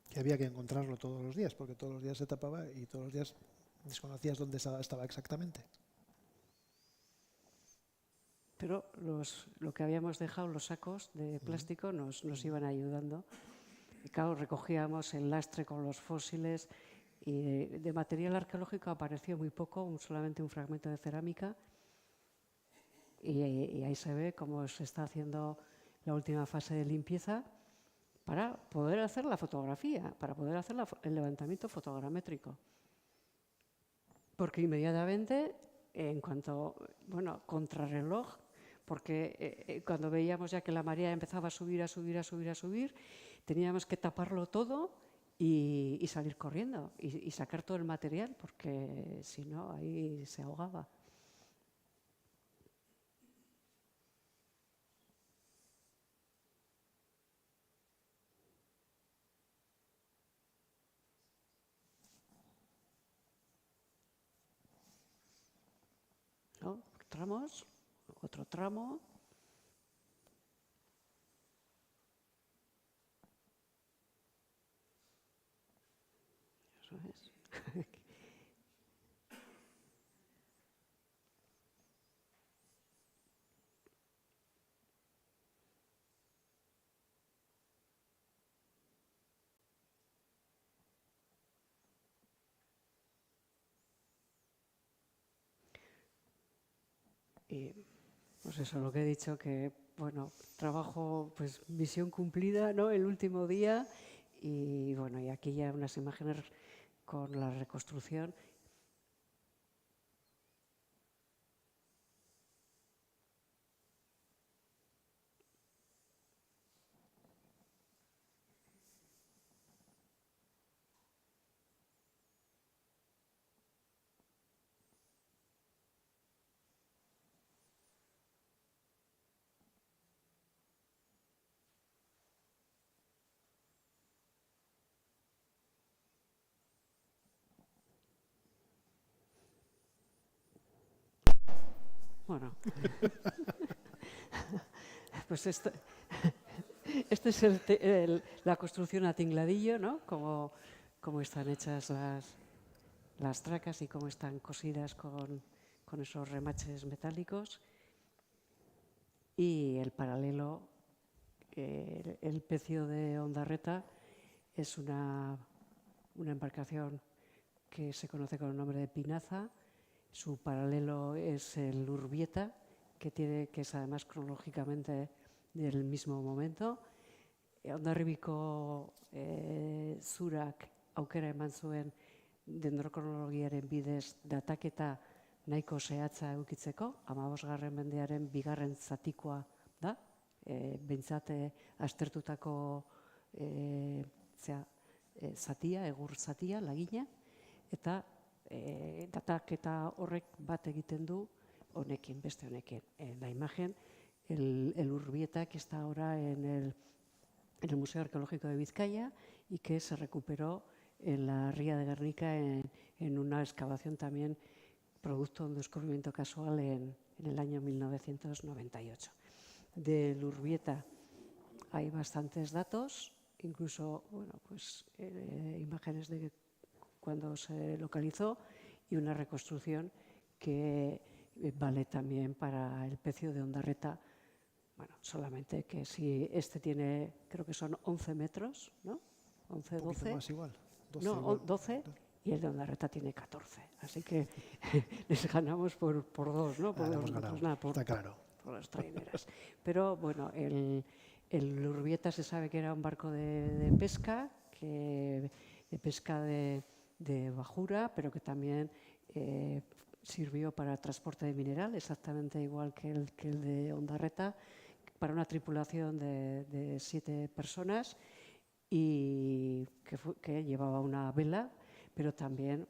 Speaker 2: Que había que encontrarlo todos los días, porque todos los días se tapaba y todos los días desconocías dónde estaba exactamente.
Speaker 3: Pero lo que habíamos dejado, los sacos de plástico, nos iban ayudando. Y claro, recogíamos el lastre con los fósiles y de material arqueológico apareció muy poco, solamente un fragmento de cerámica. Y ahí se ve cómo se está haciendo la última fase de limpieza para poder hacer la fotografía, para poder hacer el levantamiento fotogramétrico. Porque inmediatamente, en cuanto, bueno, contrarreloj, porque cuando veíamos ya que la marea empezaba a subir, teníamos que taparlo todo y salir corriendo y sacar todo el material, porque si no, ahí se ahogaba. ¿No? Tramos, otro tramo. Eso es. Y pues eso, lo que he dicho, que bueno, trabajo, pues misión cumplida, ¿no? El último día y bueno, y aquí ya unas imágenes con la reconstrucción. Bueno, pues esto es la construcción a tingladillo, ¿no? Cómo están hechas las tracas y cómo están cosidas con esos remaches metálicos. Y el paralelo, el pecio de Ondarreta es una embarcación que se conoce con el nombre de Pinaza. Su paralelo es el Urbieta, que es además cronológicamente del mismo momento. Hondarribiko zurak aukera eman zuen dendrokronologiaren bidez dataketa nahiko zehatza edukitzeko, 15. mendearen bigarren zatikoa da, behintzat aztertutako zatia, egur zatia, lagina, eta dataketa horrek bat egiten du honekin, beste honekin. La imagen, el Urbieta, que está ahora en el Museo Arqueológico de Vizcaya y que se recuperó en la Ría de Guernica en una excavación también producto de un descubrimiento casual en el año 1998. Del Urbieta hay bastantes datos, incluso imágenes de cuando se localizó y una reconstrucción que vale también para el pecio de Ondarreta. Bueno, solamente que si este tiene, creo que son 11 metros, ¿no? 11, 12.
Speaker 2: Más igual. 12,
Speaker 3: No,
Speaker 2: igual.
Speaker 3: 12 y el de Ondarreta tiene 14. Así que les ganamos por 2, ¿no? Por
Speaker 2: Hemos
Speaker 3: 2
Speaker 2: ganado,
Speaker 3: metros, nada,
Speaker 2: está claro.
Speaker 3: por las traineras. Pero bueno, el Urbieta se sabe que era un barco de pesca, de pesca de bajura, pero que también sirvió para transporte de mineral, exactamente igual que el de Ondarreta, para una tripulación de 7 personas y que llevaba una vela, pero también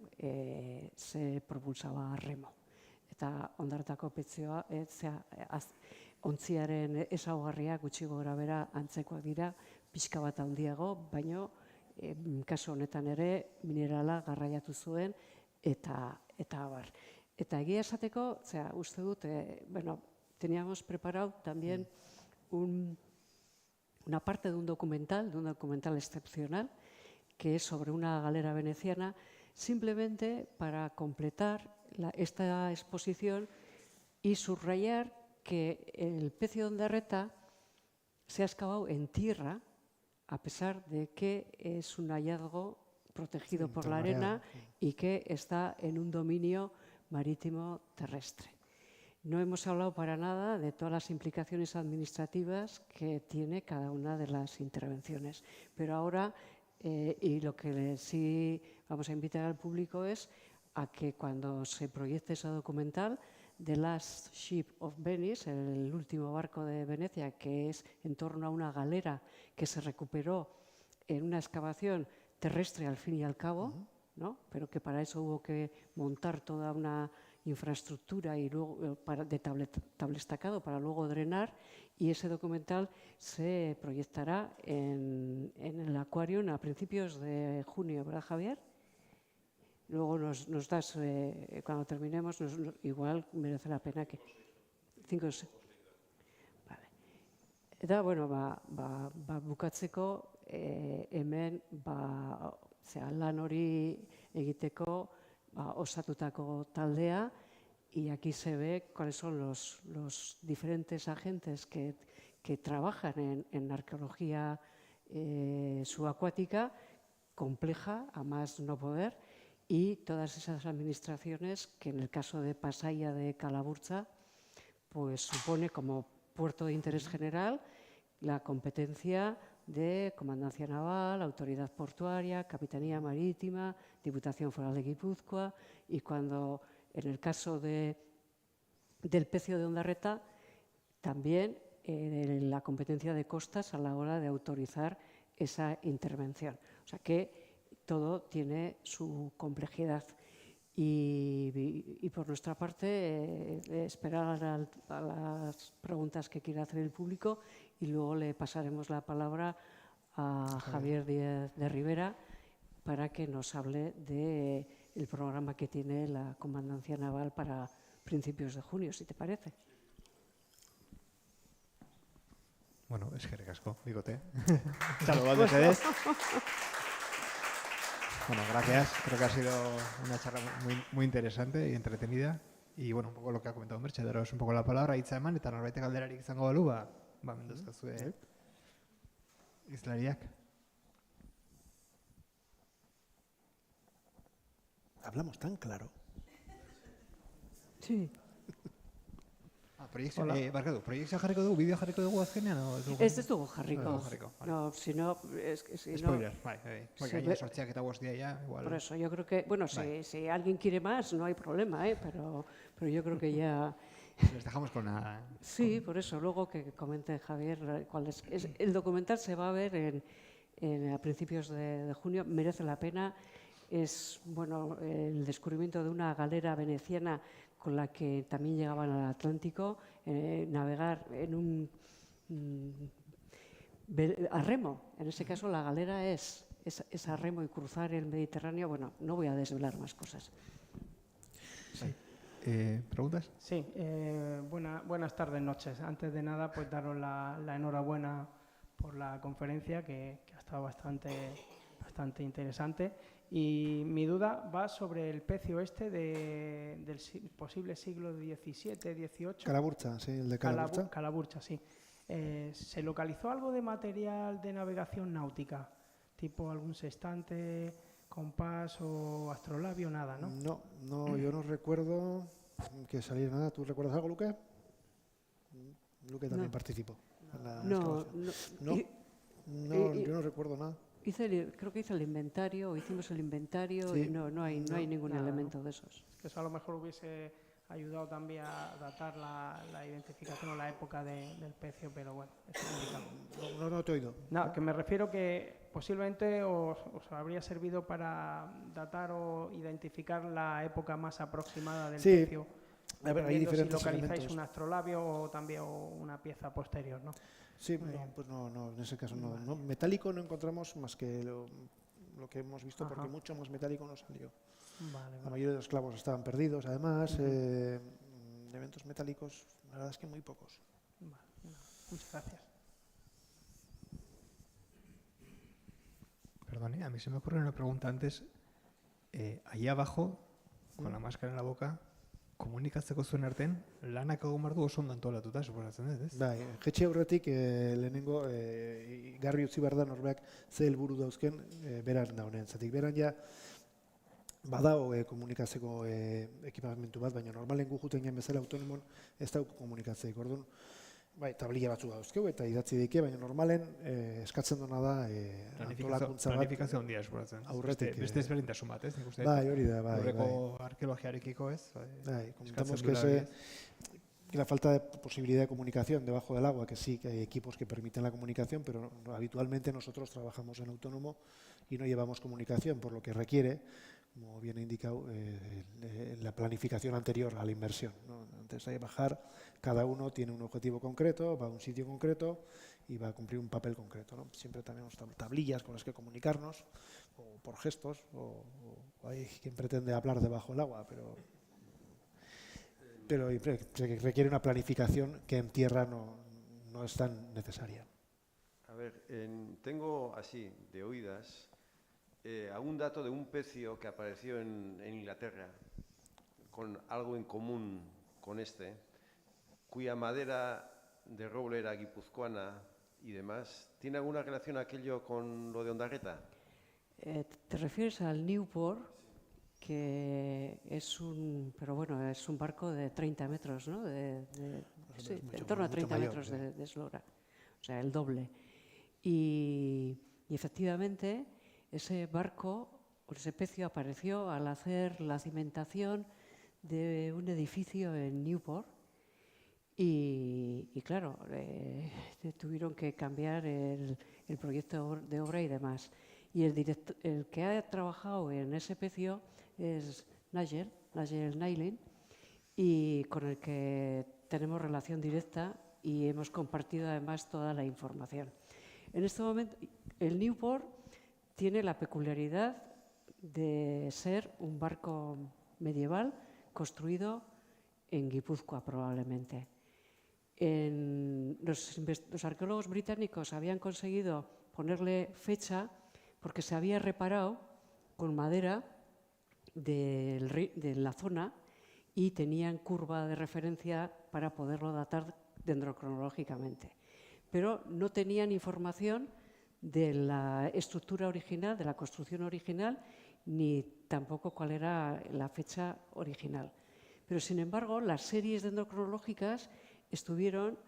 Speaker 3: se propulsaba a remo. Eta Ondarretako petzioa, ontziaren ezaugarriak gutxi gorabehera antzekoak dira, pixka bat handiago, baino kasu honetan ere minerala garraiatu zuen eta abar. Eta egia esateko, uste dut, teníamos preparado también una parte de un documental excepcional, que es sobre una galera veneciana, simplemente para completar esta exposición y subrayar que el pecio de Ondarreta se ha excavado en tierra, a pesar de que es un hallazgo protegido por la arena y que está en un dominio marítimo terrestre. No hemos hablado para nada de todas las implicaciones administrativas que tiene cada una de las intervenciones. Pero ahora, y lo que sí vamos a invitar al público es a que cuando se proyecte ese documental, The Last Ship of Venice, el último barco de Venecia, que es en torno a una galera que se recuperó en una excavación terrestre al fin y al cabo, ¿no? Pero que para eso hubo que montar toda una infraestructura y luego de tablestacado para luego drenar, y ese documental se proyectará en el Aquarium a principios de junio, ¿verdad, Javier? Luego nos das, cuando terminemos, igual merece la pena que... 5 o 6. Vale. Eta, bueno, bukatzeko, hemen, lan hori egiteko osatutako taldea, y aquí se ve cuáles son los diferentes agentes que trabajan en arqueología subacuática, compleja, a más no poder, y todas esas administraciones que en el caso de Pasaia de Calaburza pues supone como puerto de interés general la competencia de Comandancia Naval, Autoridad Portuaria, Capitanía Marítima, Diputación Foral de Guipúzcoa, y cuando en el caso del pecio de Ondarreta también la competencia de costas a la hora de autorizar esa intervención. O sea que todo tiene su complejidad. Y por nuestra parte, esperar a las preguntas que quiera hacer el público y luego le pasaremos la palabra a Javier Díaz de Rivera para que nos hable del programa que tiene la Comandancia Naval para principios de junio, si te parece.
Speaker 1: Bueno, eskerrik asko, bigote. Chalo, bat mesedez. Bueno, gracias. Creo que ha sido una charla muy interesante y entretenida. Y bueno, un poco lo que ha comentado Merche, daros un poco la palabra, hitza eman, eta norbaitek galderarik izango balu, mendozkazue hizlariak.
Speaker 2: Hablamos tan claro.
Speaker 3: Sí.
Speaker 1: proiektzioa jarriko dugu, bideo jarriko dugu azkenean?
Speaker 3: Ez dugu jarriko.
Speaker 1: vale.
Speaker 3: No, si no, si no,
Speaker 1: Spoiler, bai.
Speaker 3: Se
Speaker 1: Gaina
Speaker 3: ve-
Speaker 1: sortziak eta bost día ya, igual.
Speaker 3: por eso yo creo que, bueno, si alguien quiere más, no hay problema, pero yo creo que ya...
Speaker 1: Les dejamos con la...
Speaker 3: Sí, por eso, luego que comente Javier cuál es. El documental se va a ver a principios de junio, merece la pena. Es bueno, el descubrimiento de una galera veneciana con la que también llegaban al Atlántico, navegar en un a remo. En ese caso la galera es a remo y cruzar el Mediterráneo. Bueno, no voy a desvelar más cosas.
Speaker 1: ¿Preguntas?
Speaker 6: Sí, buenas tardes, noches. Antes de nada, pues daros la enhorabuena por la conferencia que ha estado bastante interesante. Y mi duda va sobre el pecio del posible siglo XVII, XVIII.
Speaker 2: Calaburcha, sí, el de Calaburcha.
Speaker 6: Calaburcha, sí. ¿Se localizó algo de material de navegación náutica? Tipo algún sextante, compás o astrolabio, nada, ¿no?
Speaker 2: No, yo no recuerdo que saliera nada. ¿Tú recuerdas algo, Luque? Luque también participó en la excavación. Yo no recuerdo nada.
Speaker 6: Creo que hice el inventario, o hicimos el inventario,
Speaker 2: Sí.
Speaker 6: y no hay ningún
Speaker 3: nada,
Speaker 6: elemento de esos. Que eso a lo mejor hubiese ayudado también a datar la identificación o la época del pecio, pero bueno, es complicado.
Speaker 2: No te he oído.
Speaker 6: No, que me refiero que posiblemente os habría servido para datar o identificar la época más aproximada del
Speaker 2: Sí.
Speaker 6: pecio.
Speaker 2: A ver, hay
Speaker 6: dependiendo
Speaker 2: diferentes
Speaker 6: si localizáis
Speaker 2: elementos.
Speaker 6: un astrolabio o también una pieza posterior, ¿no?
Speaker 2: Sí,
Speaker 6: Muy bien.
Speaker 2: pues no, en ese caso no. Metálico no encontramos más que lo que hemos visto, porque
Speaker 6: Ajá.
Speaker 2: mucho más metálico no salió.
Speaker 6: Vale,
Speaker 2: La mayoría de los clavos estaban perdidos, además. Elementos metálicos, la verdad es que muy pocos.
Speaker 6: vale. Muchas gracias.
Speaker 1: Perdón, a mí se me ocurrió una pregunta antes. Ahí abajo, con la máscara en la boca, komunikatzeko zuen artean, lanak egon behar du oso ondo antolatuta, suposatzen dut, ez?
Speaker 2: Bai, jetxe aurretik lehenengo garbi utzi behar da norbeak ze helburu dauzken beran da honen. Zatik beran ja badago komunikatzeko ekipamentu bat, baina normalen gu juten gen bezala autonomon ez dauko komunikatzeik. Orduan, bai, tablilla batzuk dauzkeu eta idatzi dike, baina normalen eskatzen duna da antolakuntza bat.
Speaker 1: Planifikazio handia suposatzen.
Speaker 2: Aurretik,
Speaker 1: Beste ezberdintasun bat, ez? Nik uste
Speaker 2: Bai, hori da, bai.
Speaker 1: aurreko arkeologiarekiko, ez?
Speaker 2: Bai, comentamos
Speaker 1: Eskatzen
Speaker 2: que
Speaker 1: duela,
Speaker 2: que la falta de posibilidad de comunicación debajo del agua, que sí, que hay equipos que permiten la comunicación, pero habitualmente nosotros trabajamos en autónomo y no llevamos comunicación, por lo que requiere, como bien he indicado, la planificación anterior a la inversión, ¿no? Antes de bajar, cada uno tiene un objetivo concreto, va a un sitio concreto y va a cumplir un papel concreto, ¿no? Siempre tenemos tablillas con las que comunicarnos, o por gestos, o hay quien pretende hablar debajo del agua, pero requiere una planificación que en tierra no es tan necesaria.
Speaker 5: A ver, tengo así, de oídas, algún dato de un pecio que apareció en Inglaterra, con algo en común con este, cuya madera de roble era guipuzcoana y demás. ¿Tiene alguna relación aquello con lo de Ondarreta?
Speaker 3: ¿Te refieres al Newport? Que es un barco de 30 metros, ¿no? Sí, en torno a 30 metros de eslora, o sea, el doble. Y efectivamente, ese barco, o ese pecio, apareció al hacer la cimentación de un edificio en Newport. Y claro, tuvieron que cambiar el proyecto de obra y demás. Y el que ha trabajado en ese pecio es Nigel Nailin, y con el que tenemos relación directa y hemos compartido además toda la información. En este momento, el Newport tiene la peculiaridad de ser un barco medieval construido en Guipúzcoa, probablemente. Los arqueólogos británicos habían conseguido ponerle fecha porque se había reparado con madera de la zona y tenían curva de referencia para poderlo datar dendrocronológicamente. Pero no tenían información de la estructura original, de la construcción original, ni tampoco cuál era la fecha original. Pero, sin embargo, las series dendrocronológicas estuvieron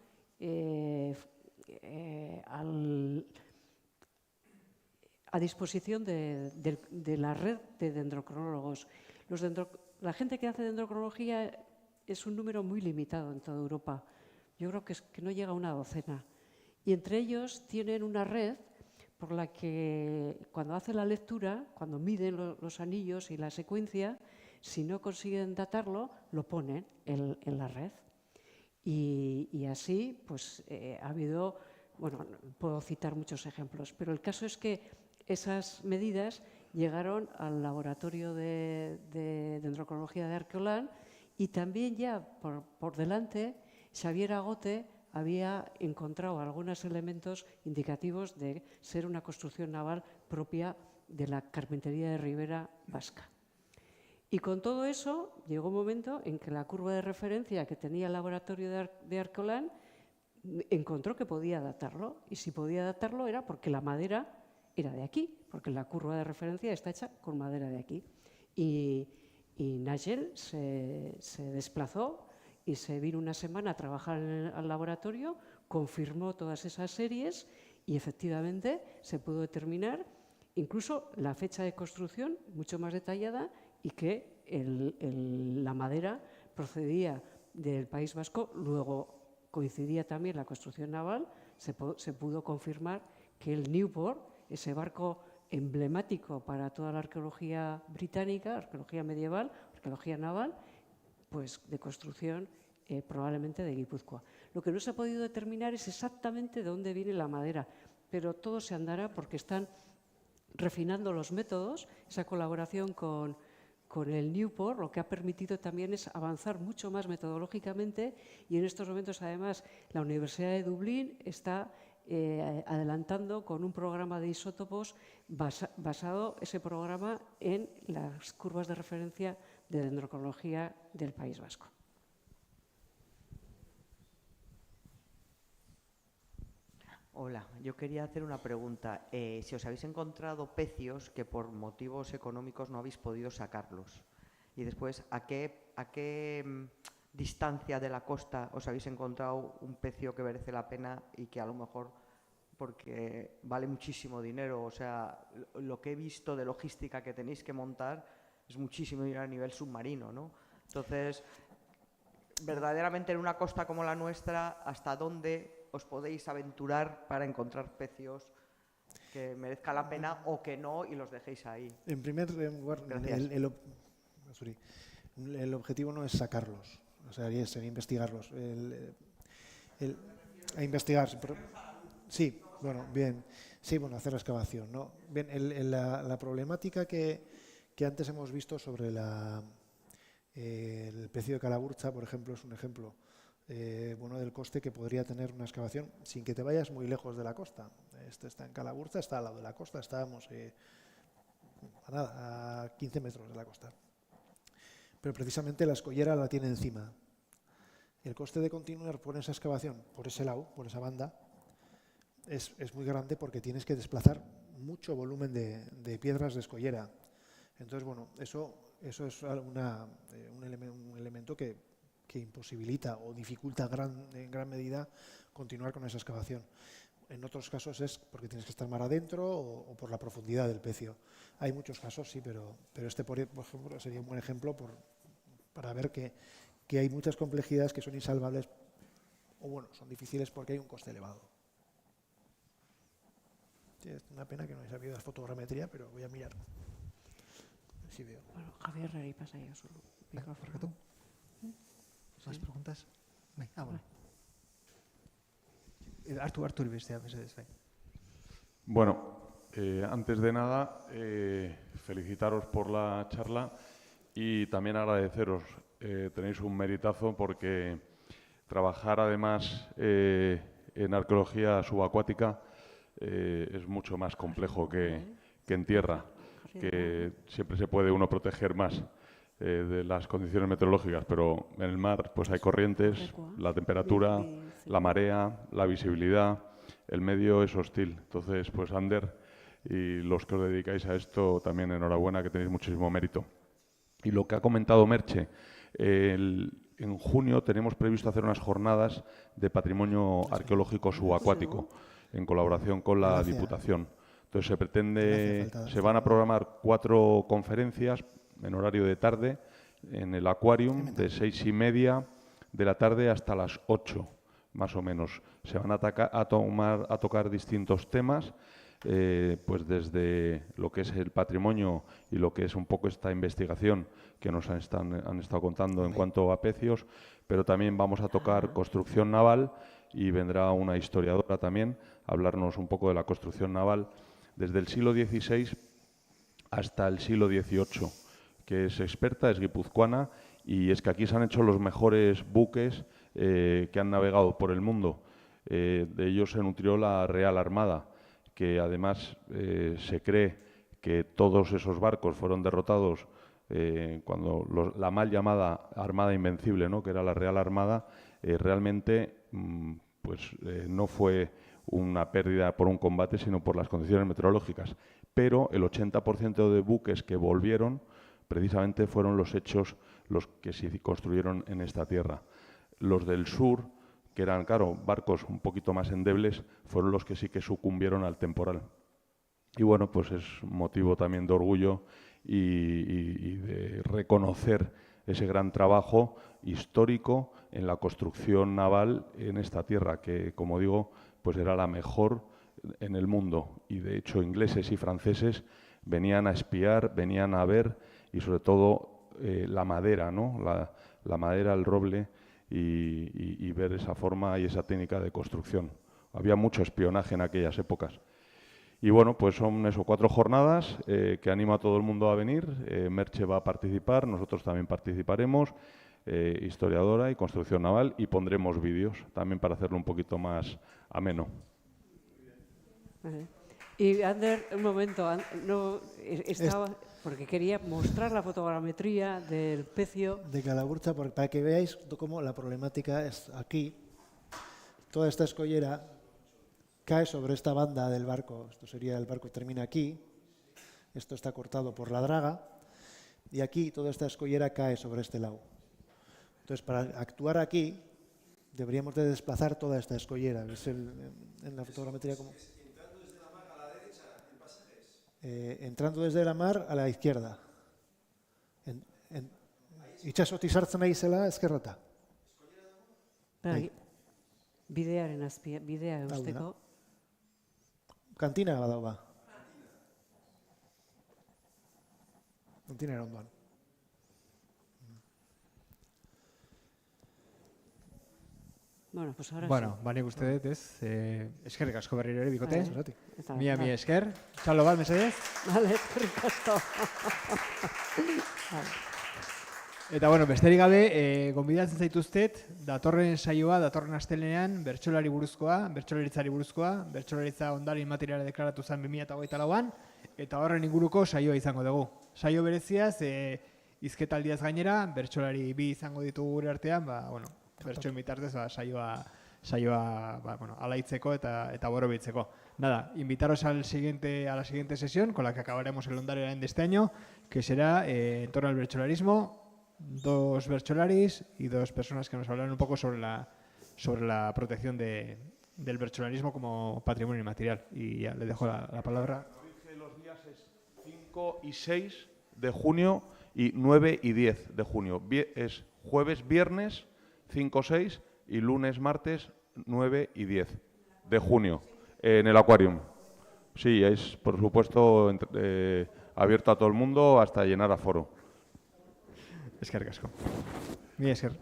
Speaker 3: a disposición de la red de dendrocronólogos. La gente que hace dendrocronología es un número muy limitado en toda Europa. Yo creo que no llega a una docena. Y entre ellos tienen una red por la que cuando hacen la lectura, cuando miden los anillos y la secuencia, si no consiguen datarlo, lo ponen en la red. Y así, pues, ha habido, bueno, puedo citar muchos ejemplos, pero el caso es que esas medidas llegaron al laboratorio de dendrocronología de Arqueolán y también ya por delante Xavier Agote había encontrado algunos elementos indicativos de ser una construcción naval propia de la carpintería de ribera vasca. Y con todo eso llegó un momento en que la curva de referencia que tenía el laboratorio de Arqueolán encontró que podía datarlo, y si podía datarlo era porque la madera era de aquí, porque la curva de referencia está hecha con madera de aquí. Y Nigel se desplazó y se vino una semana a trabajar al laboratorio, confirmó todas esas series y efectivamente se pudo determinar incluso la fecha de construcción mucho más detallada y que la madera procedía del País Vasco. Luego coincidía también la construcción naval, se pudo confirmar que el Newport, ese barco emblemático para toda la arqueología británica, arqueología medieval, arqueología naval, pues de construcción probablemente de Guipúzcoa. Lo que no se ha podido determinar es exactamente de dónde viene la madera, pero todo se andará porque están refinando los métodos. Esa colaboración con el Newport lo que ha permitido también es avanzar mucho más metodológicamente, y en estos momentos además la Universidad de Dublín está adelantando con un programa de isótopos basado ese programa en las curvas de referencia de dendrocronología del País Vasco.
Speaker 7: Hola, yo quería hacer una pregunta. Si os habéis encontrado pecios que por motivos económicos no habéis podido sacarlos, y después, ¿a qué distancia de la costa os habéis encontrado un pecio que merece la pena y que a lo mejor, porque vale muchísimo dinero, o sea, lo que he visto de logística que tenéis que montar es muchísimo dinero a nivel submarino, ¿no? Entonces, verdaderamente en una costa como la nuestra, ¿hasta dónde os podéis aventurar para encontrar pecios que merezca la pena o que no y los dejéis ahí?
Speaker 2: En primer lugar, el objetivo no es sacarlos, o sea, es investigarlos. A investigar. Sí, bueno, bien. Sí, bueno, hacer la excavación, ¿no? Bien, la problemática que antes hemos visto sobre el pecio de Calaburcha, por ejemplo, es un ejemplo bueno del coste que podría tener una excavación sin que te vayas muy lejos de la costa. Este está en Calaburcha, está al lado de la costa, estábamos a 15 metros de la costa. Pero precisamente la escollera la tiene encima. El coste de continuar por esa excavación, por ese lado, por esa banda, es muy grande porque tienes que desplazar mucho volumen de piedras de escollera. Entonces, bueno, eso es un elemento que imposibilita o dificulta en gran medida continuar con esa excavación. En otros casos es porque tienes que estar mar adentro o por la profundidad del pecio. Hay muchos casos, sí, pero este, por ejemplo, sería un buen ejemplo para ver que hay muchas complejidades que son insalvables o, bueno, son difíciles porque hay un coste elevado. Sí, es una pena que no haya sabido la fotogrametría, pero voy a mirar. Sí veo.
Speaker 3: Bueno, Javier Rey, pasa ya su micrófono.
Speaker 1: ¿Más preguntas? Bueno. Artur bestea, mesedez, bai.
Speaker 8: Bueno, antes de nada, felicitaros por la charla y también agradeceros. Tenéis un meritazo porque trabajar además en arqueología subacuática es mucho más complejo que en tierra, que siempre se puede uno proteger más de las condiciones meteorológicas, pero en el mar pues hay corrientes, la temperatura, la marea, la visibilidad, el medio es hostil. Entonces, pues Ander y los que os dedicáis a esto, también enhorabuena, que tenéis muchísimo mérito. Y lo que ha comentado Merche, en junio tenemos previsto hacer unas jornadas de patrimonio arqueológico subacuático en colaboración con la Diputación. Entonces se van a programar 4 conferencias en horario de tarde en el Aquarium de 6:30 de la tarde hasta las 8, más o menos. Se van a tocar distintos temas, pues desde lo que es el patrimonio y lo que es un poco esta investigación que nos han estado contando en cuanto a pecios, pero también vamos a tocar construcción naval y vendrá una historiadora también a hablarnos un poco de la construcción naval desde el siglo XVI hasta el siglo XVIII, que es experta, es guipuzcoana, y es que aquí se han hecho los mejores buques que han navegado por el mundo. De ellos se nutrió la Real Armada, que además se cree que todos esos barcos fueron derrotados cuando la mal llamada Armada Invencible, ¿no?, que era la Real Armada, realmente no fue una pérdida por un combate, sino por las condiciones meteorológicas. Pero el 80% de buques que volvieron precisamente fueron los que se construyeron en esta tierra. Los del sur, que eran, claro, barcos un poquito más endebles, fueron los que sí que sucumbieron al temporal. Y bueno, pues es motivo también de orgullo y de reconocer ese gran trabajo histórico en la construcción naval en esta tierra, que, como digo, pues era la mejor en el mundo. Y de hecho ingleses y franceses venían a espiar, venían a ver, y sobre todo la madera, ¿no?, la madera, el roble, y ver esa forma y esa técnica de construcción. Había mucho espionaje en aquellas épocas. Y bueno, pues son 4 jornadas que animo a todo el mundo a venir. Merche va a participar, nosotros también participaremos, historiadora y construcción naval, y pondremos vídeos también para hacerlo un poquito más ameno.
Speaker 3: Vale. Y Ander, un momento, no estaba, porque quería mostrar la fotogrametría del pecio
Speaker 2: de Calaburcha, para que veáis cómo la problemática es aquí. Toda esta escollera cae sobre esta banda del barco. Esto sería, el barco termina aquí, esto está cortado por la draga, y aquí toda esta escollera cae sobre este lado. Entonces, para actuar aquí, deberíamos de desplazar toda esta escollera. ¿Ves en la fotogrametría cómo? Entrando desde la mar a la izquierda. Itxasotik sartzen nahi zela ezkerrata.
Speaker 3: Bidearen azpia, bidea eusteko.
Speaker 2: Kantina badau ba. Kantina erondoan.
Speaker 3: Bueno, pues ahora
Speaker 1: bueno,
Speaker 3: sí.
Speaker 1: bani uste dut, ez? Eskerrik asko berriro ere, bikote.
Speaker 3: Eta,
Speaker 1: Mila esker. Txalo bat, mesedez.
Speaker 3: Vale, eskerrik asko.
Speaker 1: Eta bueno, besterik gabe, gonbidatzen zaituztet, datorren saioa, datorren astelenean, bertsolari buruzkoa, bertsolaritzari buruzkoa, bertsolaritza ondare materiala deklaratu zen 2024an, eta horren inguruko saioa izango dugu. Saio bereziaz, hizketaldiaz gainera, bertsolari 2 izango ditugu gure artean, bueno, bertsoen bitartez saioa alaitzeko eta borobiltzeko. Nada, invitaros a la siguiente sesión con la que acabaremos el Ondare de este año, que será en torno al bertsolarismo, 2 bertsolaris y 2 personas que nos hablarán un poco sobre la protección del bertsolarismo como patrimonio inmaterial. Y ya le dejo la palabra.
Speaker 8: Los días es 5 y 6 de junio y 9 y 10 de junio. Es jueves, viernes 5, 6 y lunes, martes 9 y 10 de junio en el Aquarium. Sí, es por supuesto abierto a todo el mundo hasta llenar aforo.
Speaker 1: Eskerrik asko. Mila esker.